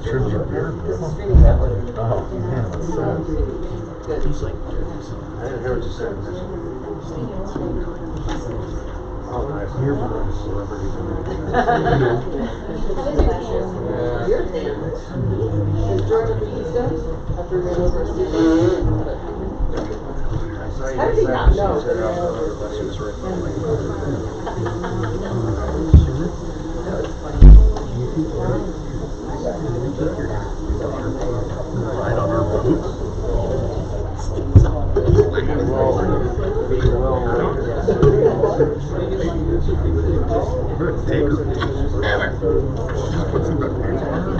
tribute beer. Streaming network. Oh, man, that's sad. Good. He's like, I didn't hear what you said. Oh, nice. Here for the celebrity. You're famous. Is Jordan the East End? After we ran over a student. How did he not know? Right on her boots. Take her. Put some duct tape on her.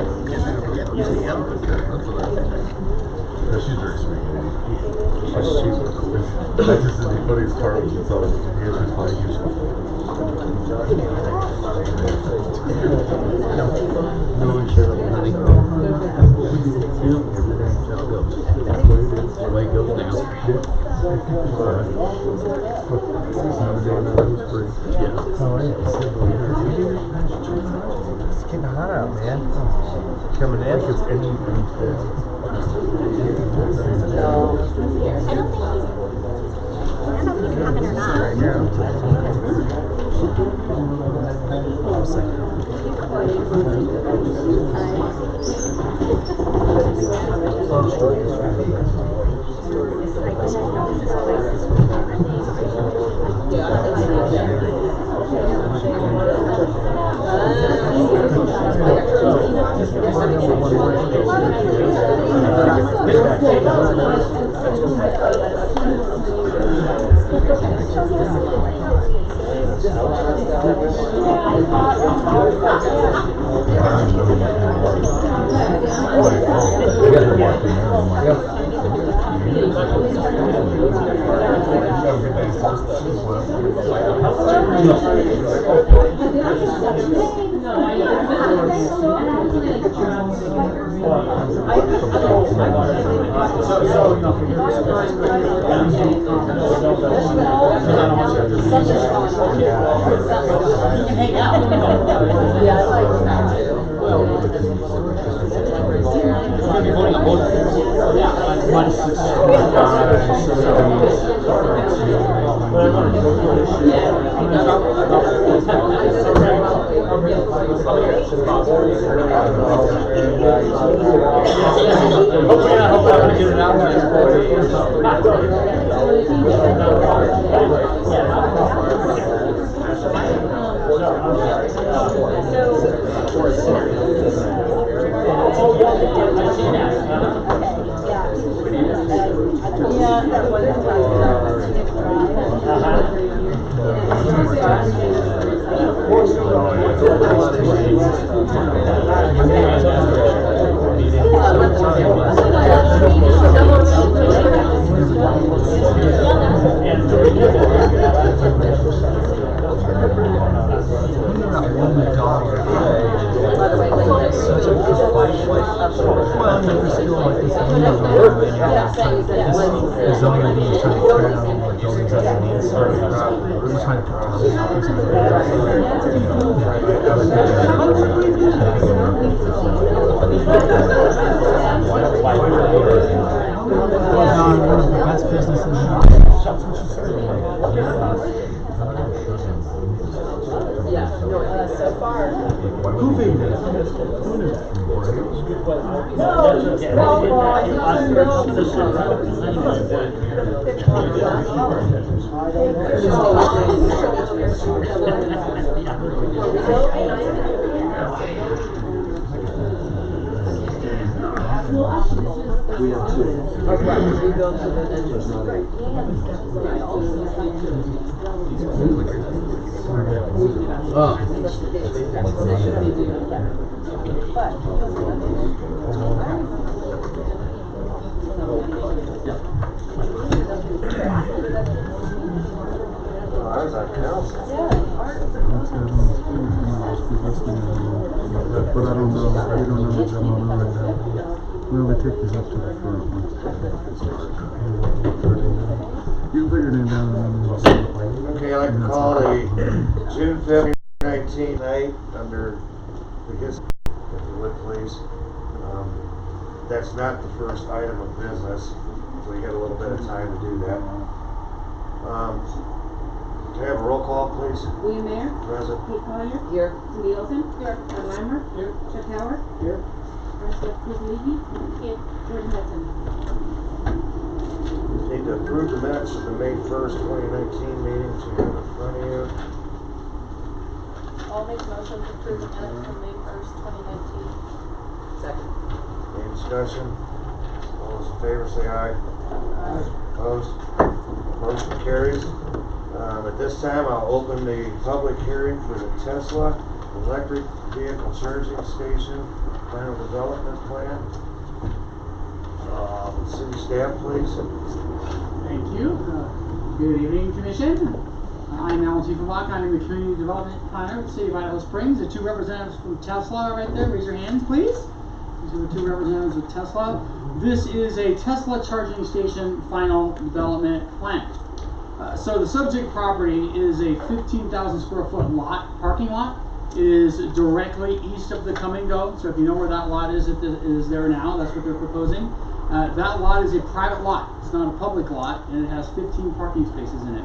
usually have a good Yeah, she's very sweet. She's super cool. I just did the funniest part was it's all hands just like you. No one shared it, honey. Just go. Away goes now. Yeah. Oh, yeah. It's getting hot out, man. Coming in. Like it's anything fit. No. I don't think you have it or not. Right now. But I don't know. I don't know what's going on right now. Well, we take this up to the front. You can put your name down and then we'll see. Okay, I'd like to call a June 5th, 2019 night under the history, if you would please. That's not the first item of business, so you got a little bit of time to do that. Can I have a roll call, please? William Mayer, Present. Kate Collier, Here. Cindy Olsen, Ed Weimer, Chuck Howard, Here. Marcia Kuzlegi, Jordan Hudson. Need to approve the minutes of the May 1st, 2019 meeting, so you have it in front of you. I'll make a motion to approve the minutes from May 1st, 2019. Second. Any discussion? All those in favor say aye. Opposed? Motion carries. At this time, I'll open the public hearing for the Tesla electric vehicle charging station final development plan. City staff, please. Thank you. Good evening, Commission. I'm Alan Tiefenbach. I'm the Community Development Planner of the City of Idaho Springs. The two representatives from Tesla are right there. Raise your hands, please. These are the two representatives of Tesla. This is a Tesla charging station final development plan. So the subject property is a 15,000 square foot parking lot. It is directly east of the Come and Go. So if you know where that lot is, it is there now. That's what they're proposing. That lot is a private lot. It's not a public lot, and it has 15 parking spaces in it.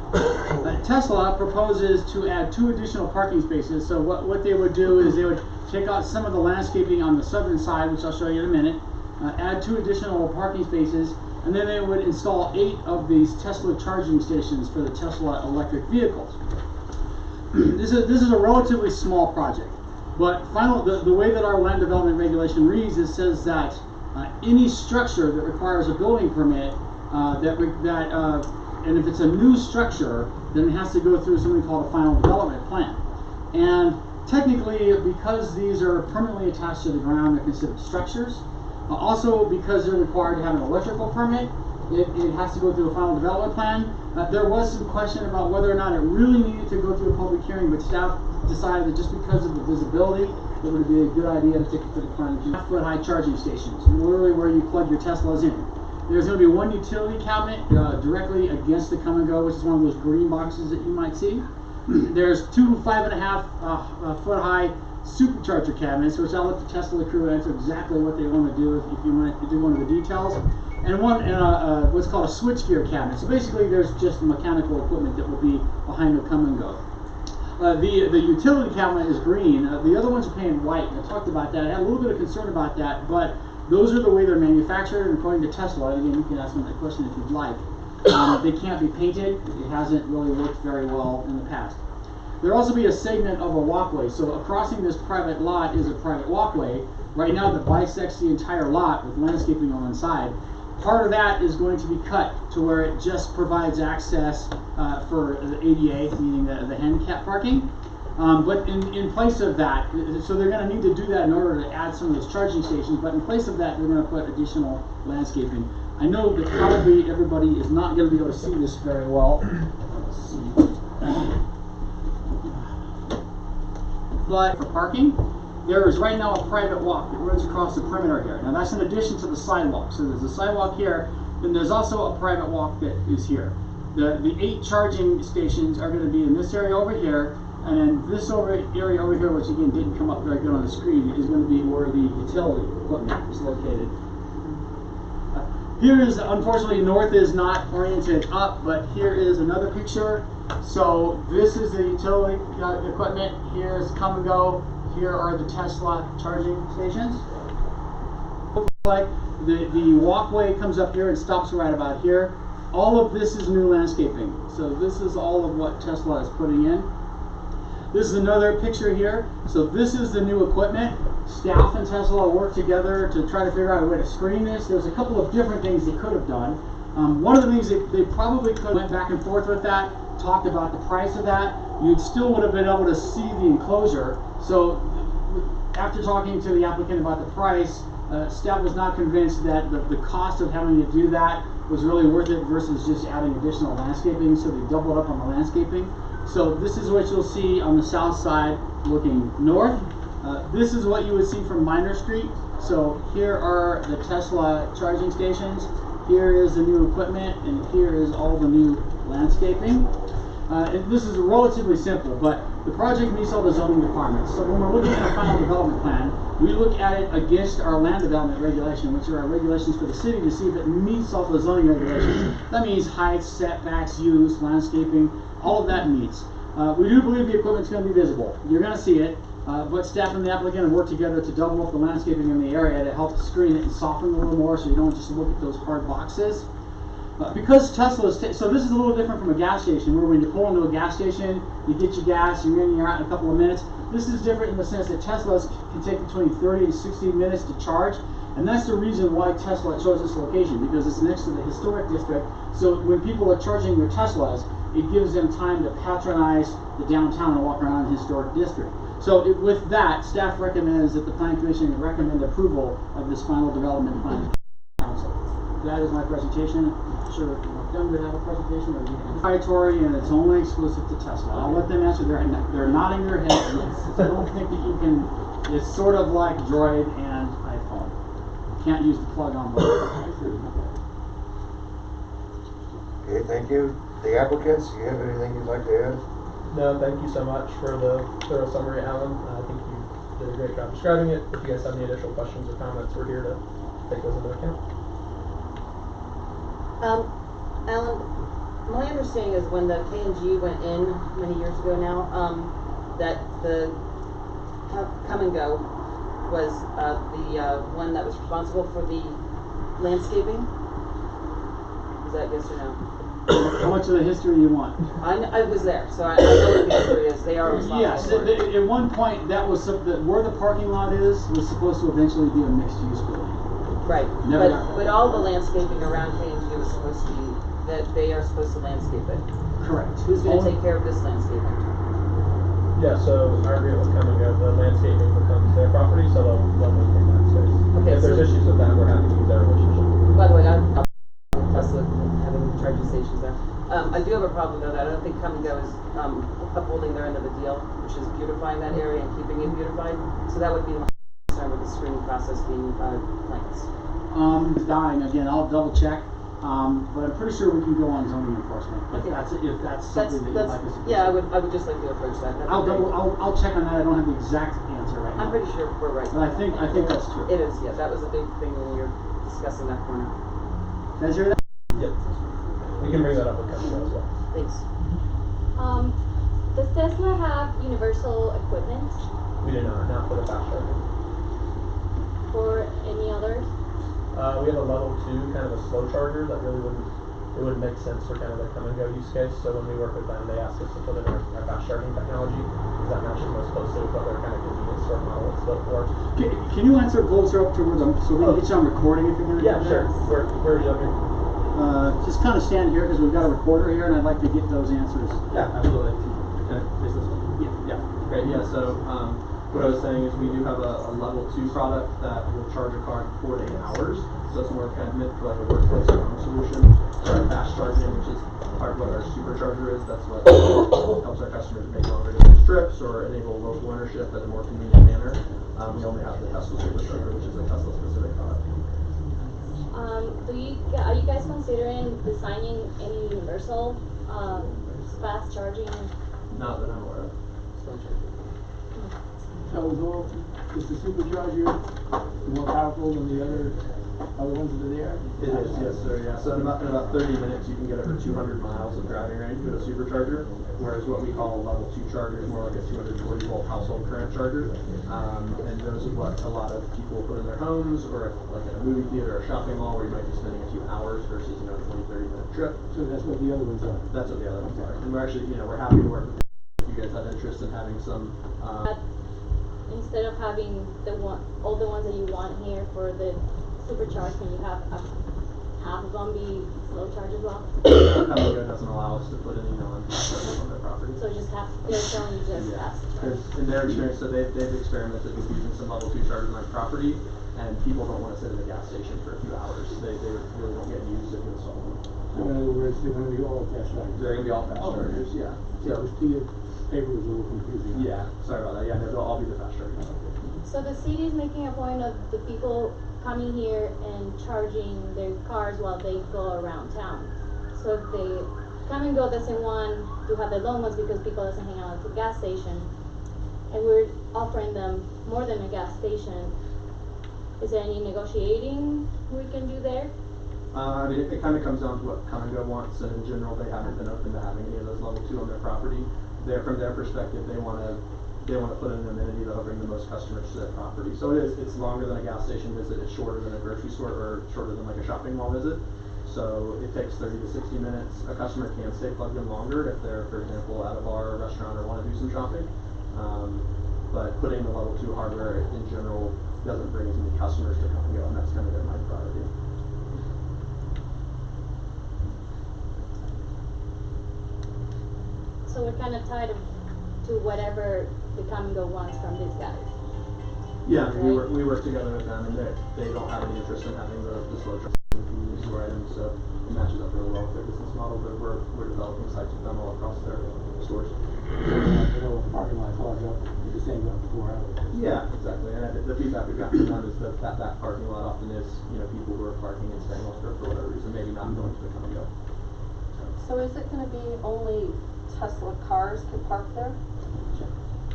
Tesla proposes to add 2 additional parking spaces. So what they would do is they would take out some of the landscaping on the southern side, which I'll show you in a minute, add 2 additional parking spaces, and then they would install 8 of these Tesla charging stations for the Tesla electric vehicles. This is a relatively small project, but the way that our land development regulation reads, it says that any structure that requires a building permit, and if it's a new structure, then it has to go through something called a final development plan. And technically, because these are permanently attached to the ground, they're considered structures. Also, because they're required to have an electrical permit, it has to go through a final development plan. There was some question about whether or not it really needed to go through a public hearing, but staff decided that just because of the visibility, it would be a good idea to take it to the plan. 2-foot high charging stations, literally where you plug your Teslas in. There's going to be one utility cabinet directly against the Come and Go, which is one of those green boxes that you might see. There's 2 5.5-foot high supercharger cabinets, which I'll let the Tesla crew answer exactly what they want to do if you want to do one of the details. And what's called a switchgear cabinet. So basically, there's just mechanical equipment that will be behind the Come and Go. The utility cabinet is green. The other ones are painted white. I talked about that. I had a little bit of concern about that, but those are the way they're manufactured, and according to Tesla, again, you can ask them that question if you'd like. They can't be painted. It hasn't really worked very well in the past. There'll also be a segment of a walkway. So crossing this private lot is a private walkway. Right now, that bisects the entire lot with landscaping on one side. Part of that is going to be cut to where it just provides access for the ADA, meaning the handicap parking. But in place of that, so they're going to need to do that in order to add some of those charging stations, but in place of that, they're going to put additional landscaping. I know that probably everybody is not going to be able to see this very well. Let's see. But for parking, there is right now a private walk that runs across the perimeter here. Now that's in addition to the sidewalk. So there's a sidewalk here, then there's also a private walk that is here. The 8 charging stations are going to be in this area over here, and then this area over here, which again didn't come up very good on the screen, is going to be where the utility equipment is located. Here is, unfortunately, north is not oriented up, but here is another picture. So this is the utility equipment. Here's Come and Go. Here are the Tesla charging stations. Like the walkway comes up here and stops right about here. All of this is new landscaping. So this is all of what Tesla is putting in. This is another picture here. So this is the new equipment. Staff and Tesla worked together to try to figure out a way to screen this. There's a couple of different things they could have done. One of the things they probably could have went back and forth with that, talked about the price of that. You still would have been able to see the enclosure. So after talking to the applicant about the price, staff was not convinced that the cost of having to do that was really worth it versus just adding additional landscaping, so they doubled up on the landscaping. So this is what you'll see on the south side looking north. This is what you would see from Minor Street. So here are the Tesla charging stations. Here is the new equipment, and here is all the new landscaping. And this is relatively simple, but the project meets all the zoning requirements. So when we're looking at a final development plan, we look at it against our land development regulation, which are our regulations for the city, to see if it meets all the zoning regulations. That means heights, setbacks, use, landscaping, all of that meets. We do believe the equipment's going to be visible. You're going to see it, but staff and the applicant have worked together to double up the landscaping in the area to help screen it and soften it a little more, so you don't just look at those hard boxes. Because Tesla's, so this is a little different from a gas station, where when you pull into a gas station, you get your gas, you're in, you're out in a couple of minutes. This is different in the sense that Teslas can take between 30 and 60 minutes to charge, and that's the reason why Tesla chose this location, because it's next to the historic district. So when people are charging their Teslas, it gives them time to patronize the downtown and walk around the historic district. So with that, staff recommends that the Planning Commission recommend approval of this final development plan. That is my presentation. I'm sure Dunn would have a presentation, or proprietary, and it's only exclusive to Tesla. I'll let them answer. They're nodding their heads. So I don't think that you can. It's sort of like Droid and iPhone. You can't use the plug on both. Okay, thank you. The applicants, you have anything you'd like to add? No, thank you so much for the thorough summary, Alan. I think you did a great job describing it. If you guys have any additional questions or comments, we're here to take those into account. Alan, my understanding is when the K&G went in many years ago now, that the Come and Go was the one that was responsible for the landscaping. Is that yes or no? How much of the history you want? I was there, so I know what the history is. They are responsible Yes, for it. at one point that was where the parking lot is was supposed to eventually be a mixed-use building. Right, Never got- but all the landscaping around K&G was supposed to be, that they are supposed to landscape it. Correct. Who's going to take care of this landscaping? Yeah, so our agreement with Come and Go, the landscaping becomes their property, so they'll maintain that space. Okay, If there's so- issues with that, we're happy to use our relationship. By the way, I'm Tesla having charging stations there. I do have a problem though that I don't think Come and Go is upholding their end of the deal, which is beautifying that area and keeping it beautified. So that would be my concern with the screening process being plants. It's dying again. I'll double check, but I'm pretty sure we can go on zoning enforcement if Okay. that's something that you'd like us to do. Yeah, I would just like to approach that. That'd be great. I'll check on that. I don't have the exact answer right now. I'm pretty sure we're right. But I think that's true. It is. Yeah, that was a big thing when we were discussing that corner. Guys hear that? Yep. We can bring that up with Come and Go as well. Thanks. Does Tesla have universal equipment We do not for the fast charging. for any others? We have a level 2, kind of a slow charger that really wouldn't make sense for kind of the Come and Go use case. So when we work with them, they ask us to put in our fast charging technology, because that matches most closely with what their kind of convenience store model is built for. Can you answer closer up towards them so we can get you on recording if you're gonna Yeah, do sure. that? Where are you looking? Just kind of stand here because we've got a recorder here, and I'd like to get those answers. Yeah, absolutely. Can I face this one? Yeah. Great. Yeah. So what I was saying is we do have a level 2 product that will charge a car in 4 to 8 hours. So it's more kind of meant for like a workplace or home solution. For our fast charging, which is part of what our supercharger is, that's what helps our customers make longer distance trips or enable local ownership in a more convenient manner. We only have the Tesla supercharger, which is a Tesla specific product. Are you guys considering designing any universal fast charging? Not that I'm aware of. So is the supercharger more powerful than the other ones that are there? It is, yes sir, yeah. So in about 30 minutes you can get over 200 miles of driving range with a supercharger, whereas what we call a level 2 charger is more like a 240 volt household current charger. And those are what a lot of people put in their homes, or like in a movie theater or shopping mall where you might be spending a few hours versus, a 20-30 minute trip. So that's what the other ones are. That's what the other ones are. And we're actually, we're happy to work with you if you guys have interest in having some, Instead of having all the ones that you want here for the supercharge, can you have half of them be slow charge as well? Come and Go doesn't allow us to put any non-fast chargers on their property. So they're showing you just fast charge. In their experience, so they've experimented with using some level 2 chargers on their property, and people don't want to sit in the gas station for a few hours. They really don't get used if you install them. So in other words, they're gonna be all fast chargers. They're going to be all fast Oh, chargers, yeah. Yeah, So, the paper was a little confusing. yeah, sorry about that. Yeah, no, they'll all be the fast chargers. So the city is making a point of the people coming here and charging their cars while they go around town. So if they Come and Go doesn't want to have the long ones because people doesn't hang out at the gas station, and we're offering them more than a gas station. Is there any negotiating we can do there? I mean, it kind of comes down to what Come and Go wants, and in general, they haven't been open to having any of those level 2 on their property. From their perspective, they want to put in an amenity that'll bring the most customers to their property. So it's longer than a gas station visit, it's shorter than a grocery store, or shorter than like a shopping mall visit. So it takes 30 to 60 minutes. A customer can stay plugged in longer if they're, for example, at a bar or restaurant or want to do some shopping. But putting the level 2 hardware in general doesn't bring as many customers to Come and Go, and that's kind of their main priority. So we're kind of tied to whatever the Come and Go wants from these guys. Yeah, we work together with them, and they don't have any interest in having the slow charging convenience store items, so it matches up really well with their business model. But we're developing sites with them all across their stores. Parking lot clogged up, the same about 4 hours. Yeah, exactly. And the feedback we've gotten from them is that parking lot often is, people who are parking and staying longer for whatever reason, maybe not going to the Come and Go. So is it gonna be only Tesla cars can park there?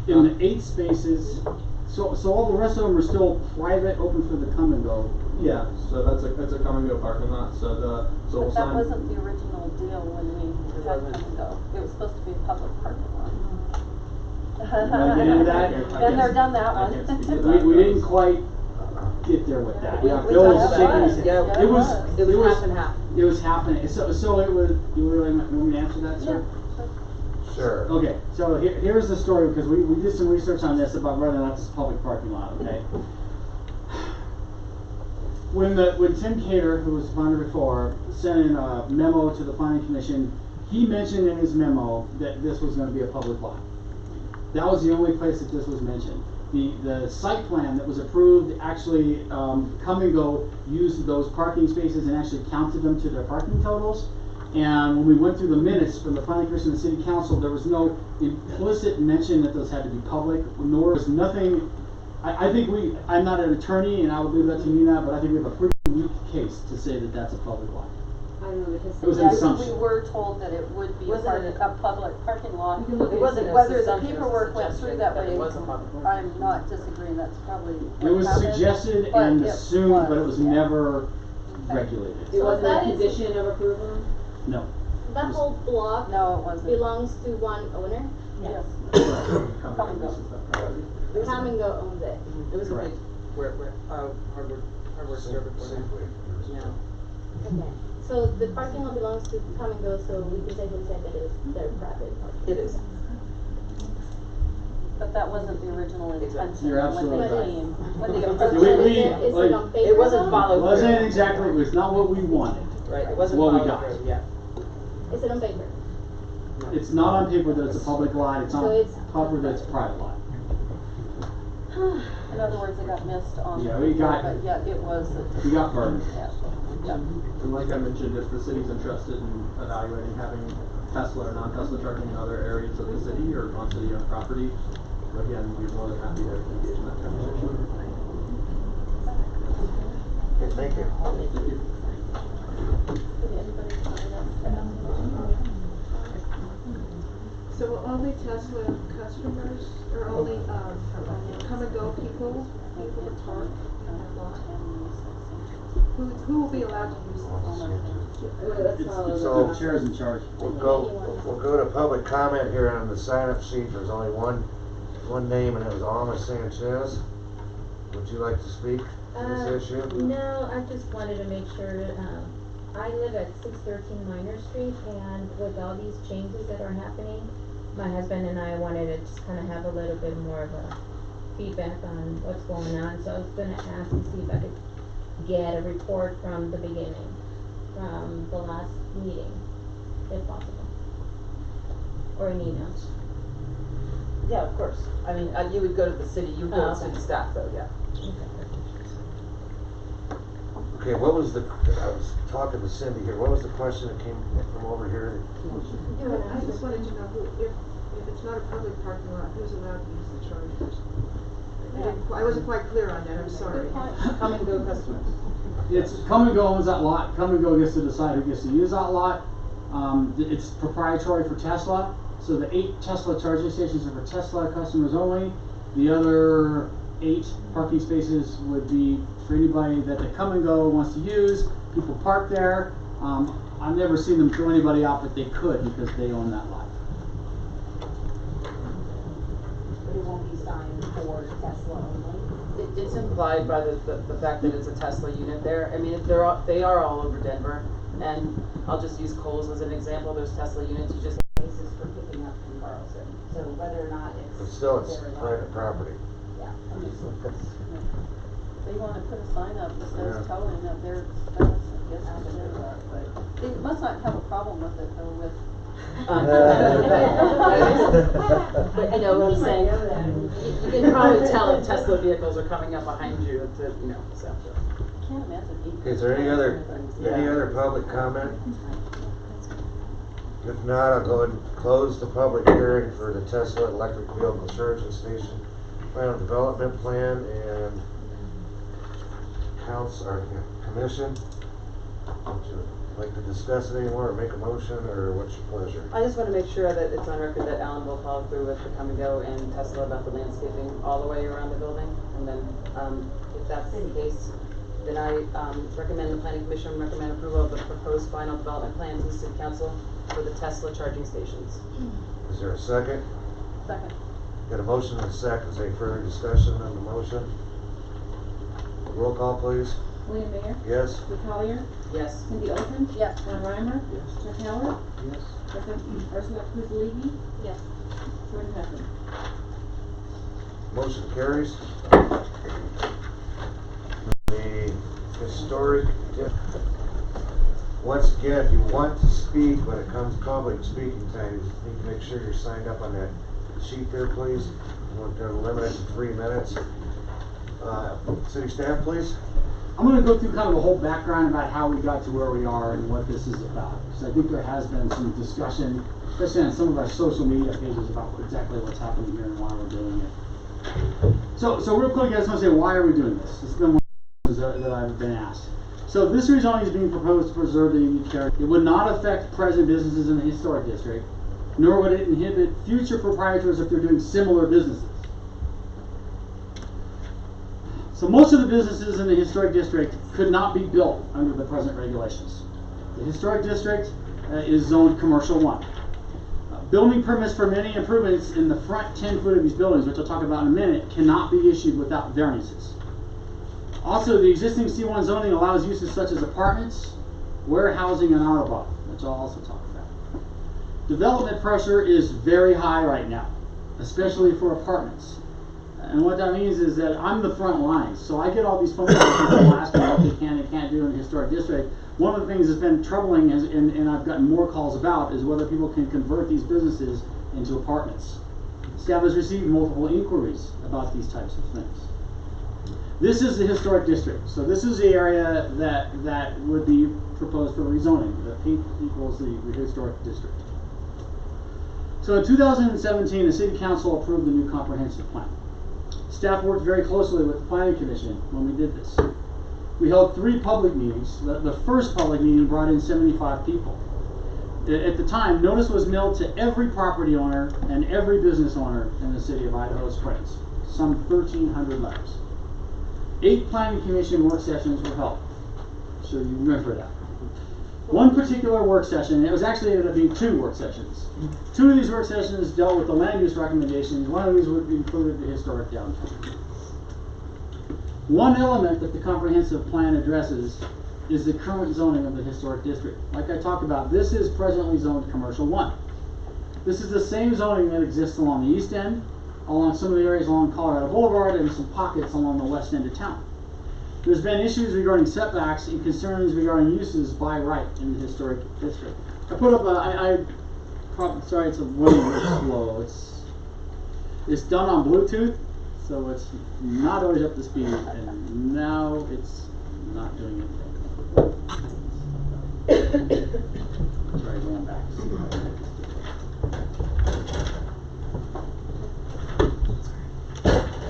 In the 8 spaces, so all the rest of them are still private, open for the Come and Go. Yeah, so that's a Come and Go parking lot. So we'll But that sign. wasn't the original deal when we had Come and Go. It was supposed to be a public parking lot. Wanna get into that? Been there, done that I one. can't speak to that. We didn't quite get there with that. We Bill was talked shaking about his it. head. Yeah, It was half and half. It was half and so it was. You really want me to answer that, sir? Sure. Okay, so here's the story, because we did some research on this about whether or not this is a public parking lot, okay? When Tim Cater, who was founder before, sent in a memo to the planning commission, he mentioned in his memo that this was gonna be a public lot. That was the only place that this was mentioned. The site plan that was approved, actually, Come and Go used those parking spaces and actually counted them to their parking totals. And when we went through the minutes from the planning commission and the city council, there was no implicit mention that those had to be public, nor was nothing. I think I'm not an attorney, and I would leave that to Nina, but I think we have a pretty weak case to say that that's a public lot. I don't know, because It was an Yes, assumption. we were told that it would be a Wasn't it- public parking lot. You can look at Wasn't it as whether the assumption, it was a paperwork went through that suggestion way. that it was a public parking. I'm not disagreeing, that's probably It was what happened, suggested but and it assumed, but it was yeah. never regulated. It So wasn't that a is- condition of approval? No. That whole block No, it wasn't. belongs to one owner. Yes. Come and Go is that priority. Come and Go owns it. It was a Correct. big, hardware server. Safely. Yeah. Okay. So the parking lot belongs to Come and Go, so we can safely say that it's their private parking. It is. But that wasn't the original intention You're when absolutely they right. came, when they We- approached we- it. Is it on paper? It wasn't though? followed It through. wasn't exactly, it was not what we wanted. Right, it wasn't What we followed got. through, yeah. Is it on paper? It's not on paper that it's a public lot, it's So on it's- paper that it's a private lot. In other words, it got missed on. Yeah, we got- But yeah, it was. We got burned. Yeah, yeah. And like I mentioned, if the city's interested in evaluating having Tesla or non-Tesla charging in other areas of the city or on city-owned property, again, we'd be more than happy to engage in that conversation. Okay, thank you. Thank you. So will only Tesla customers, or only, Come and Go people to park in that lot? Who will be allowed to use this? It's So- the chair's in charge. We'll go to public comment here on the sign-up sheet. There's only one name, and it was Alma Sanchez. Would you like to speak to this issue? No, I just wanted to make sure, I live at 613 Minor Street, and with all these changes that are happening, my husband and I wanted to just kinda have a little bit more of a feedback on what's going on, so I was gonna ask to see if I could get a report from the beginning, from the last meeting, if possible. Or an email. Yeah, of course. I mean, you would go to the city, you would go to Oh, city okay. staff, though, yeah. Okay, what was I was talking to Cindy here, what was the question that came from over here? I just wanted to know if it's not a public parking lot, who's allowed to use the chargers? I wasn't quite clear on that, I'm sorry. Come and Go customers. It's Come and Go owns that lot. Come and Go gets to decide who gets to use that lot. It's proprietary for Tesla, so the 8 Tesla charging stations are for Tesla customers only. The other 8 parking spaces would be for anybody that the Come and Go wants to use. People park there. I've never seen them throw anybody out, but they could because they own that lot. But it won't be signed for Tesla only. It's implied by the fact that it's a Tesla unit there. I mean, they are all over Denver, and I'll just use Kohl's as an example. There's Tesla units. You just Basis for picking up from Carlson. So whether or not it's. But still, it's there or not. private property. Yeah. They wanna put a sign up that Yeah. says towing of their expense, I guess I would do that, but they must not have a problem with it though, with. but you know what I'm saying. You can probably tell if Tesla vehicles are coming up behind you. So. Can't imagine. Okay, is there any other public comment? If not, I'll go ahead and close the public hearing for the Tesla electric vehicle charging station final development plan and commission. Would you like to discuss it anymore or make a motion, or what's your pleasure? I just want to make sure that it's on record that Alan will follow through with the Come and Go and Tesla about the landscaping all the way around the building. And then, if that's the case, then I recommend the planning commission recommend approval of the proposed final development plan to the city council for the Tesla charging stations. Is there a second? Second. Got a motion and a second. Is there any further discussion on the motion? Roll call, please. William Mayer, Yes? Rick Collier, Yes. Cindy Olsen, Yes. Ron Reimer, Yes. Chuck Howard, Yes. Ursula Kuzaligi, Yes. Jordan Hudson. Motion carries. The historic, once again, if you want to speak when it comes public speaking time, you need to make sure you're signed up on that sheet there, please. We're going to limit it to 3 minutes. City staff, please. I'm going to go through kind of a whole background about how we got to where we are and what this is about. Because I think there has been some discussion, especially on some of our social media pages, about exactly what's happening here and why we're doing it. So real quick, I just want to say, why are we doing this? This has been one of the questions that I've been asked. So this rezoning is being proposed to preserve the unique character. It would not affect present businesses in the historic district, nor would it inhibit future proprietors if they're doing similar businesses. So most of the businesses in the historic district could not be built under the present regulations. The historic district is zoned commercial 1. Building permits for many improvements in the front 10 foot of these buildings, which I'll talk about in a minute, cannot be issued without variances. Also, the existing C1 zoning allows uses such as apartments, warehousing, and auto body, which I'll also talk about. Development pressure is very high right now, especially for apartments. And what that means is that I'm the front line, so I get all these phone calls from people asking what they can and can't do in the historic district. One of the things that's been troubling, and I've gotten more calls about, is whether people can convert these businesses into apartments. Staff has received multiple inquiries about these types of things. This is the historic district, so this is the area that would be proposed for rezoning. The pink equals the historic district. So in 2017, the City Council approved the new comprehensive plan. Staff worked very closely with the Planning Commission when we did this. We held 3 public meetings. The first public meeting brought in 75 people. At the time, notice was mailed to every property owner and every business owner in the city of Idaho Springs. Some 1,300 letters. 8 Planning Commission work sessions were held. So you remember that. One particular work session, it was actually ended up being 2 work sessions. 2 of these work sessions dealt with the land use recommendations. One of these would include the historic downtown. One element that the comprehensive plan addresses is the current zoning of the historic district. Like I talked about, this is presently zoned commercial 1. This is the same zoning that exists along the east end, along some of the areas along Colorado Boulevard, and some pockets along the west end of town. There's been issues regarding setbacks and concerns regarding uses by right in the historic district. I put up sorry, it's a little bit slow. It's done on Bluetooth, so it's not always up to speed, and now it's not doing anything. Sorry, going back.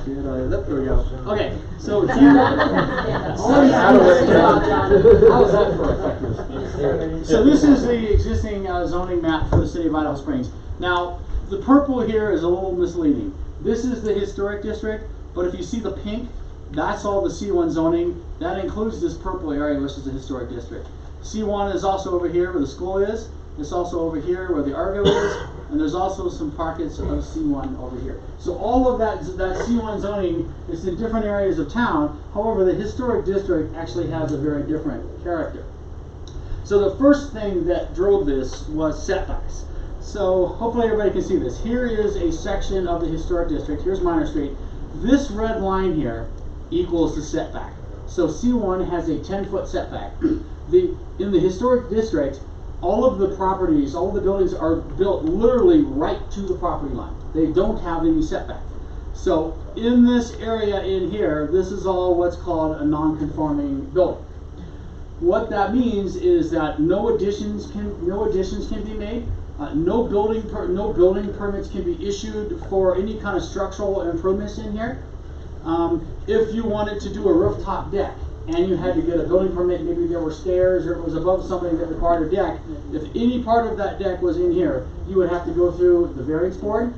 There we go. Okay, so so this is the existing zoning map for the city of Idaho Springs. Now, the purple here is a little misleading. This is the historic district, but if you see the pink, that's all the C1 zoning. That includes this purple area, which is the historic district. C1 is also over here where the school is. It's also over here where the Argo is, and there's also some pockets of C1 over here. So all of that C1 zoning is in different areas of town. However, the historic district actually has a very different character. So the first thing that drove this was setbacks. So hopefully everybody can see this. Here is a section of the historic district. Here's Minor Street. This red line here equals the setback. So C1 has a 10-foot setback. In the historic district, all of the properties, all of the buildings are built literally right to the property line. They don't have any setback. So in this area in here, this is all what's called a non-conforming building. What that means is that no additions can be made. No building permits can be issued for any kind of structural improvements in here. If you wanted to do a rooftop deck and you had to get a building permit, maybe there were stairs or it was above something that required a deck, if any part of that deck was in here, you would have to go through the variance board,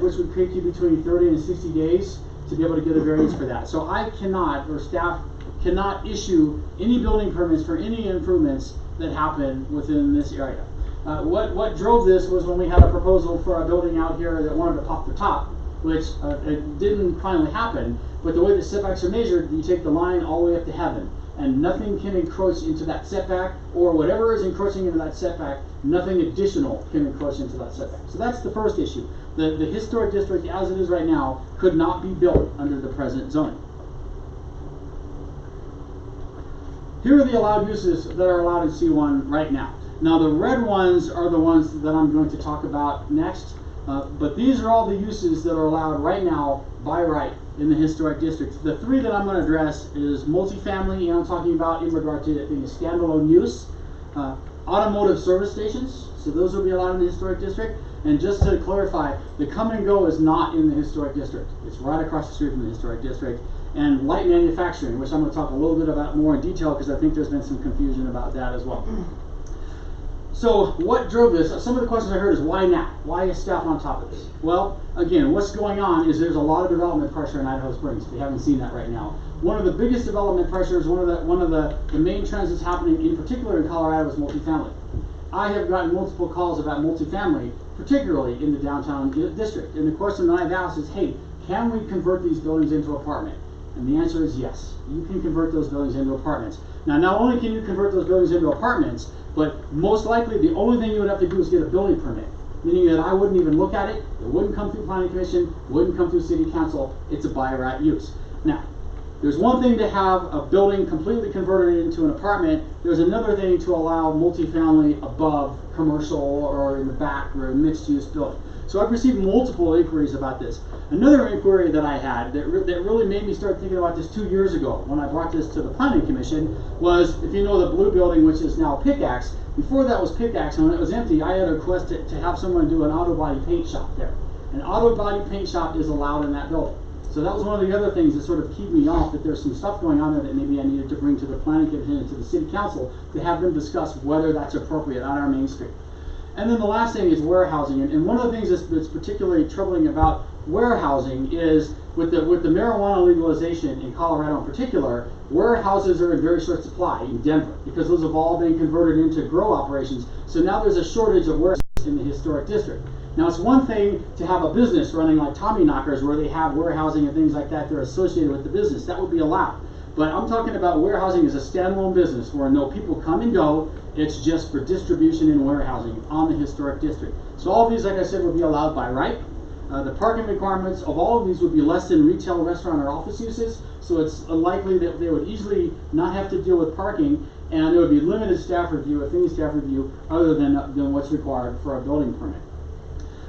which would take you between 30 and 60 days to be able to get a variance for that. So I cannot, or staff cannot issue any building permits for any improvements that happen within this area. What drove this was when we had a proposal for a building out here that wanted to pop the top, which it didn't finally happen, but the way the setbacks are measured, you take the line all the way up to heaven, and nothing can encroach into that setback, or whatever is encroaching into that setback, nothing additional can encroach into that setback. So that's the first issue. The historic district, as it is right now, could not be built under the present zoning. Here are the allowed uses that are allowed in C1 right now. Now the red ones are the ones that I'm going to talk about next, but these are all the uses that are allowed right now by right in the historic district. The three that I'm going to address is multifamily, and I'm talking about in regard to it being a standalone use, automotive service stations, so those will be allowed in the historic district. And just to clarify, the come and go is not in the historic district. It's right across the street from the historic district. And light manufacturing, which I'm going to talk a little bit about more in detail because I think there's been some confusion about that as well. So what drove this? Some of the questions I heard is why now? Why is staff on top of this? Well, again, what's going on is there's a lot of development pressure in Idaho Springs. We haven't seen that right now. One of the biggest development pressures, one of the main trends that's happening in particular in Colorado is multifamily. I have gotten multiple calls about multifamily, particularly in the downtown district. And the question that I've asked is, hey, can we convert these buildings into apartment? And the answer is yes. You can convert those buildings into apartments. Now, not only can you convert those buildings into apartments, but most likely the only thing you would have to do is get a building permit. Meaning that I wouldn't even look at it, it wouldn't come through planning commission, wouldn't come through city council, it's a by right use. Now, there's one thing to have a building completely converted into an apartment, there's another thing to allow multifamily above commercial or in the back or a mixed use building. So I've received multiple inquiries about this. Another inquiry that I had that really made me start thinking about this 2 years ago when I brought this to the planning commission was, if you know the blue building, which is now Pickaxe, before that was Pickaxe, and when it was empty, I had a request to have someone do an auto body paint shop there. An auto body paint shop is allowed in that building. So that was one of the other things that sort of keep me off, that there's some stuff going on there that maybe I needed to bring to the planning commission and to the city council to have them discuss whether that's appropriate on our main street. And then the last thing is warehousing, and one of the things that's particularly troubling about warehousing is with the marijuana legalization in Colorado in particular, warehouses are in very short supply in Denver because those have all been converted into grow operations. So now there's a shortage of warehouses in the historic district. Now it's one thing to have a business running like Tommy Knockers where they have warehousing and things like that that are associated with the business. That would be allowed. But I'm talking about warehousing as a standalone business where no people come and go. It's just for distribution and warehousing on the historic district. So all of these, like I said, would be allowed by right. The parking requirements of all of these would be less than retail, restaurant, or office uses. So it's likely that they would easily not have to deal with parking, and there would be limited staff review, if any staff review, other than what's required for a building permit.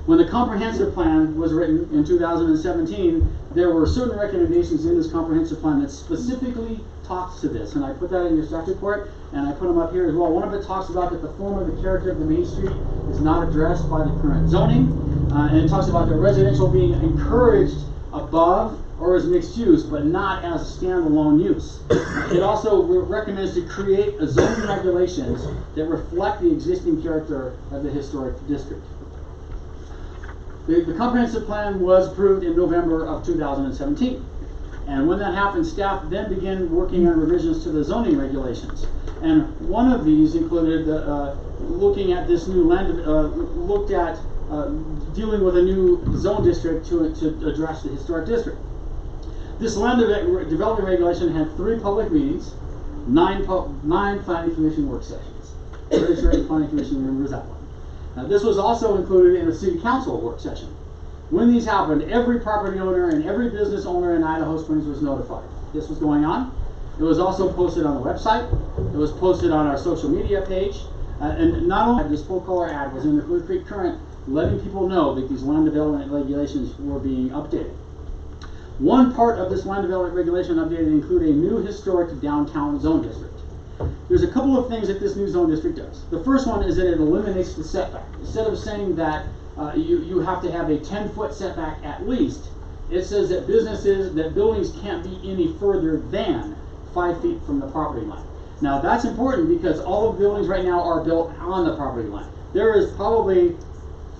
When the comprehensive plan was written in 2017, there were certain recommendations in this comprehensive plan that specifically talks to this, and I put that in your staff report, and I put them up here as well. One of it talks about that the form of the character of the main street is not addressed by the current zoning, and it talks about the residential being encouraged above or as mixed use, but not as a standalone use. It also recommends to create a zoning regulations that reflect the existing character of the historic district. The comprehensive plan was approved in November of 2017. And when that happened, staff then began working on revisions to the zoning regulations. And one of these included looking at this new land, dealing with a new zone district to address the historic district. This land development regulation had 3 public meetings, 9 planning commission work sessions. Pretty sure the planning commission remembers that one. Now, this was also included in a city council work session. When these happened, every property owner and every business owner in Idaho Springs was notified. This was going on. It was also posted on the website. It was posted on our social media page. And not only this full color ad was in the Clear Creek Current, letting people know that these land development regulations were being updated. One part of this land development regulation updated included a new historic downtown zone district. There's a couple of things that this new zone district does. The first one is that it eliminates the setback. Instead of saying that you have to have a 10-foot setback at least, it says that buildings can't be any further than 5 feet from the property line. Now that's important because all of the buildings right now are built on the property line. There is probably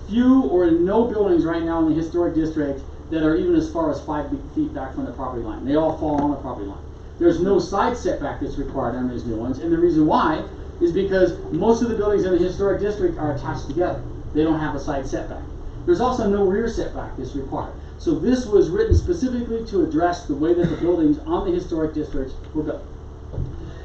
few or no buildings right now in the historic district that are even as far as 5 feet back from the property line. They all fall on the property line. There's no side setback that's required on these new ones, and the reason why is because most of the buildings in the historic district are attached together. They don't have a side setback. There's also no rear setback that's required. So this was written specifically to address the way that the buildings on the historic districts were built.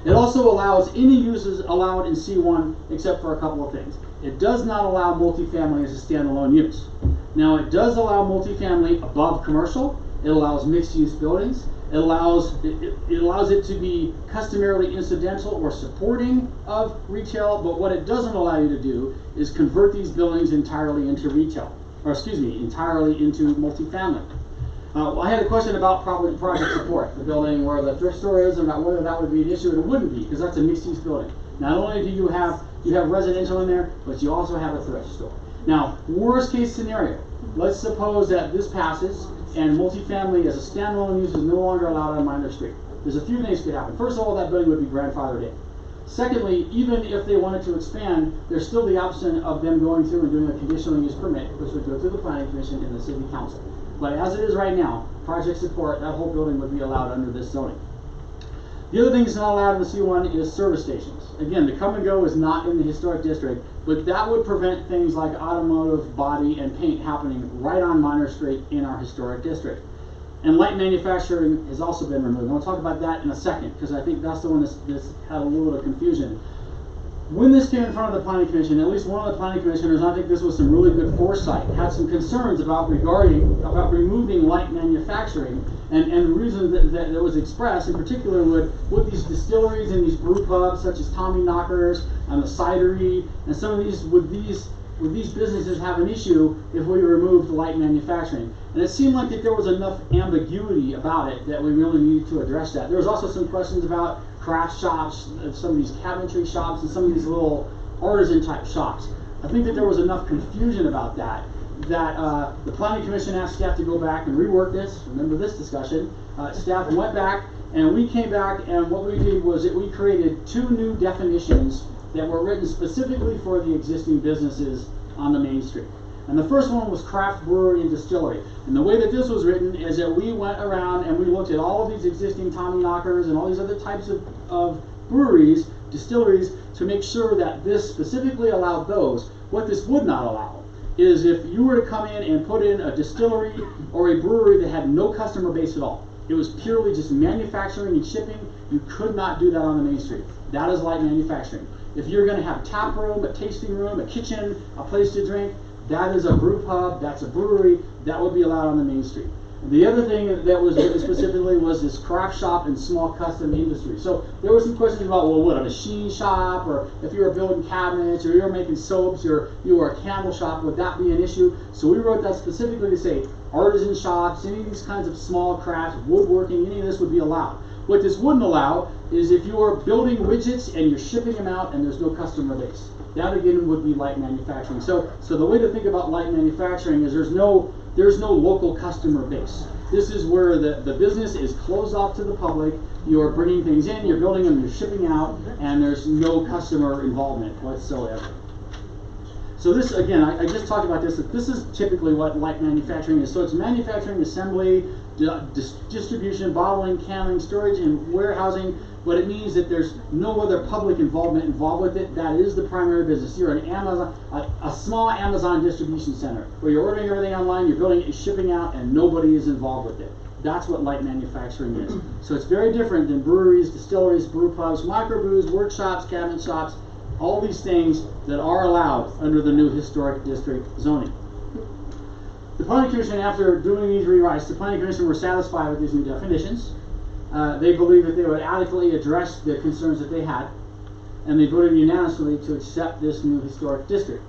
It also allows any uses allowed in C1 except for a couple of things. It does not allow multifamily as a standalone use. Now it does allow multifamily above commercial. It allows mixed-use buildings. It allows it to be customarily incidental or supporting of retail, but what it doesn't allow you to do is convert these buildings entirely into retail, or entirely into multifamily. I had a question about project support, the building where the thrift store is, and about whether that would be an issue, and it wouldn't be, because that's a mixed-use building. Not only do you have residential in there, but you also have a thrift store. Now, worst case scenario, let's suppose that this passes and multifamily as a standalone use is no longer allowed on Minor Street. There's a few things could happen. First of all, that building would be grandfathered in. Secondly, even if they wanted to expand, there's still the option of them going through and doing a conditional use permit, which would go to the planning commission and the city council. But as it is right now, project support, that whole building would be allowed under this zoning. The other thing that's not allowed in the C1 is service stations. Again, the come and go is not in the historic district, but that would prevent things like automotive, body, and paint happening right on Minor Street in our historic district. And light manufacturing has also been removed. I'll talk about that in a second, because I think that's the one that's had a little bit of confusion. When this came in front of the planning commission, at least one of the planning commissioners, I think this was some really good foresight, had some concerns about removing light manufacturing, and the reason that it was expressed in particular with these distilleries and these brew pubs such as Tommy Knockers and the Cidery, and some of these would these businesses have an issue if we removed light manufacturing. And it seemed like that there was enough ambiguity about it that we really needed to address that. There was also some questions about craft shops, some of these cabinetry shops, and some of these little artisan type shops. I think that there was enough confusion about that the planning commission asked staff to go back and rework this. Remember this discussion. Staff went back and we came back, and what we did was that we created 2 new definitions that were written specifically for the existing businesses on the main street. And the first one was craft, brewery, and distillery. And the way that this was written is that we went around and we looked at all of these existing Tommy Knockers and all these other types of breweries, distilleries, to make sure that this specifically allowed those. What this would not allow is if you were to come in and put in a distillery or a brewery that had no customer base at all. It was purely just manufacturing and shipping. You could not do that on the main street. That is light manufacturing. If you're going to have a tap room, a tasting room, a kitchen, a place to drink, that is a brew pub, that's a brewery, that would be allowed on the main street. The other thing that was written specifically was this craft shop and small custom industry. So there were some questions about, well, what, a machine shop, or if you were building cabinets, or you were making soaps, or you were a candle shop, would that be an issue? So we wrote that specifically to say artisan shops, any of these kinds of small crafts, woodworking, any of this would be allowed. What this wouldn't allow is if you are building widgets and you're shipping them out and there's no customer base. That again would be light manufacturing. So the way to think about light manufacturing is there's no local customer base. This is where the business is closed off to the public. You're bringing things in, you're building them, you're shipping out, and there's no customer involvement whatsoever. So this, again, I just talked about this, that this is typically what light manufacturing is. So it's manufacturing, assembly, distribution, bottling, canning, storage, and warehousing, but it means that there's no other public involvement with it. That is the primary business. You're an Amazon, a small Amazon distribution center, where you're ordering everything online, you're building it, shipping out, and nobody is involved with it. That's what light manufacturing is. So it's very different than breweries, distilleries, brew pubs, microbrews, workshops, cabinet shops, all these things that are allowed under the new historic district zoning. The Planning Commission, after doing these rewrites, the Planning Commission were satisfied with these new definitions. They believed that they would adequately address the concerns that they had, and they voted unanimously to accept this new historic district.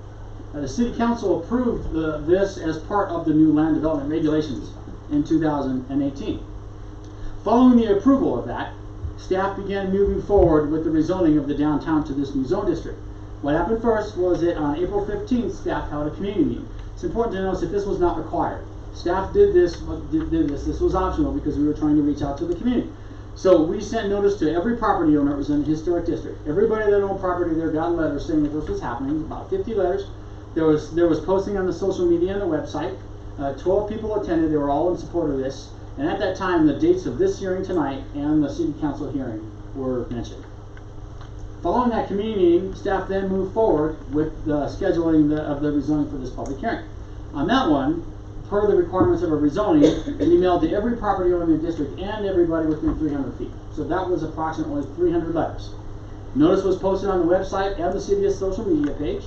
The City Council approved this as part of the new land development regulations in 2018. Following the approval of that, staff began moving forward with the rezoning of the downtown to this new zone district. What happened first was that on April 15th, staff held a community meeting. It's important to notice that this was not required. Staff did this. This was optional because we were trying to reach out to the community. So we sent notice to every property owner that was in the historic district. Everybody that owned property there got letters saying that this was happening, about 50 letters. There was posting on the social media and the website. 12 people attended. They were all in support of this. And at that time, the dates of this hearing tonight and the City Council hearing were mentioned. Following that community meeting, staff then moved forward with the scheduling of the rezoning for this public hearing. On that one, per the requirements of a rezoning, we mailed to every property owner in the district and everybody within 300 feet. So that was approximately 300 letters. Notice was posted on the website and the city's social media page.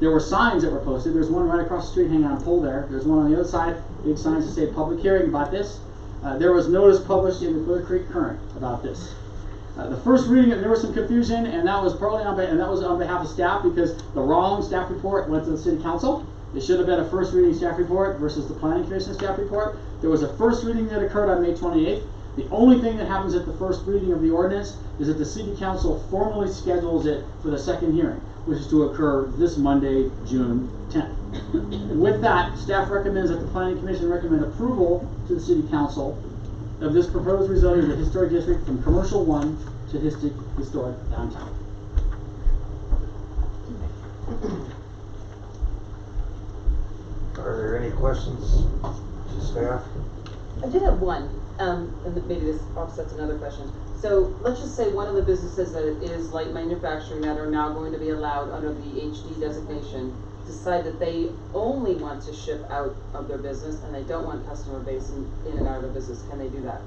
There were signs that were posted. There's one right across the street hanging on a pole there. There's one on the other side, big signs that say public hearing about this. There was notice published in the Clear Creek Current about this. The first reading, there was some confusion, and that was partly on behalf of staff because the wrong staff report went to the City Council. It should have been a first reading staff report versus the Planning Commission staff report. There was a first reading that occurred on May 28th. The only thing that happens at the first reading of the ordinance is that the City Council formally schedules it for the second hearing, which is to occur this Monday, June 10th. With that, staff recommends that the Planning Commission recommend approval to the City Council of this proposed rezoning of the historic district from Commercial 1 to historic downtown. Are there any questions to staff? I did have one, and maybe this offsets another question. So let's just say one of the businesses that is light manufacturing that are now going to be allowed under the HD designation decide that they only want to ship out of their business and they don't want customer base in and out of their business. Can they do that?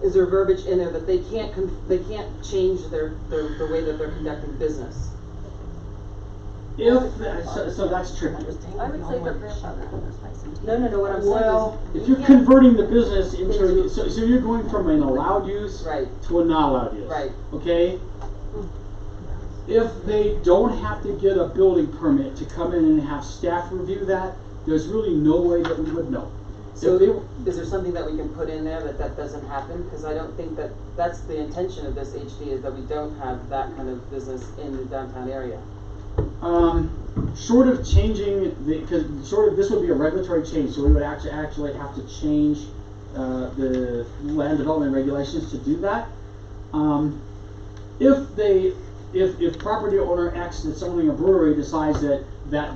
Is there verbiage in there that they can't change the way that they're conducting business? So that's tricky. I would say for grandfather. No, what I'm saying Well, is if you're converting the business into, so you're going from an allowed use to a not allowed use. Right. Okay? If they don't have to get a building permit to come in and have staff review that, there's really no way that we would know. So is there something that we can put in there that doesn't happen? Because I don't think that that's the intention of this HD, is that we don't have that kind of business in the downtown area. Short of changing this would be a regulatory change, so we would actually have to change the land development regulations to do that. If property owner X that's owning a brewery decides that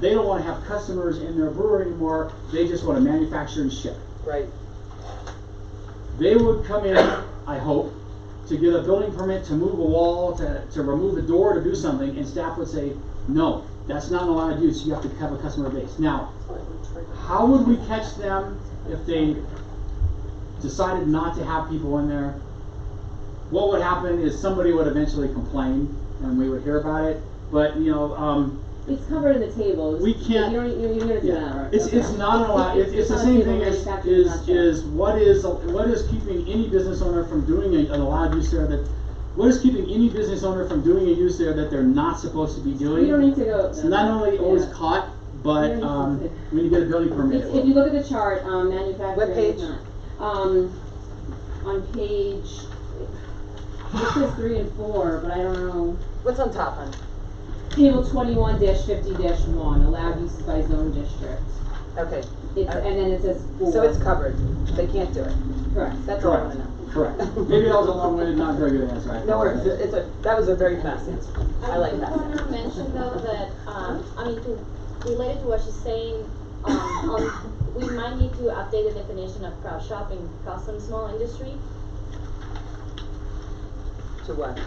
they don't want to have customers in their brewery anymore, they just want to manufacture and ship. Right. They would come in, I hope, to get a building permit to move a wall, to remove a door, to do something, and staff would say, no, that's not allowed use, you have to have a customer base. Now, how would we catch them if they decided not to have people in there? What would happen is somebody would eventually complain, and we would hear about it, but it's covered in the table. We can't. You're gonna do that. It's not allowed. It's the same thing as what is keeping any business owner from doing an allowed use there what is keeping any business owner from doing a use there that they're not supposed to be doing? You don't need to go. It's not only always caught, but when you get a building permit. If you look at the chart, manufacturing. What page? On page. It says 3 and 4, but I don't know. What's on top, hon? Table 21-50-1, allowed uses by zone district. Okay. It's, and then it says for. So it's covered, they can't do it, Correct. that's all I wanna know. Correct. Maybe that was a long-winded, not very good answer. I No worries, apologize. that was a very fast answer, I like that. I want to mention though that, related to what she's saying, we might need to update the definition of craft shop and custom small industry. To what?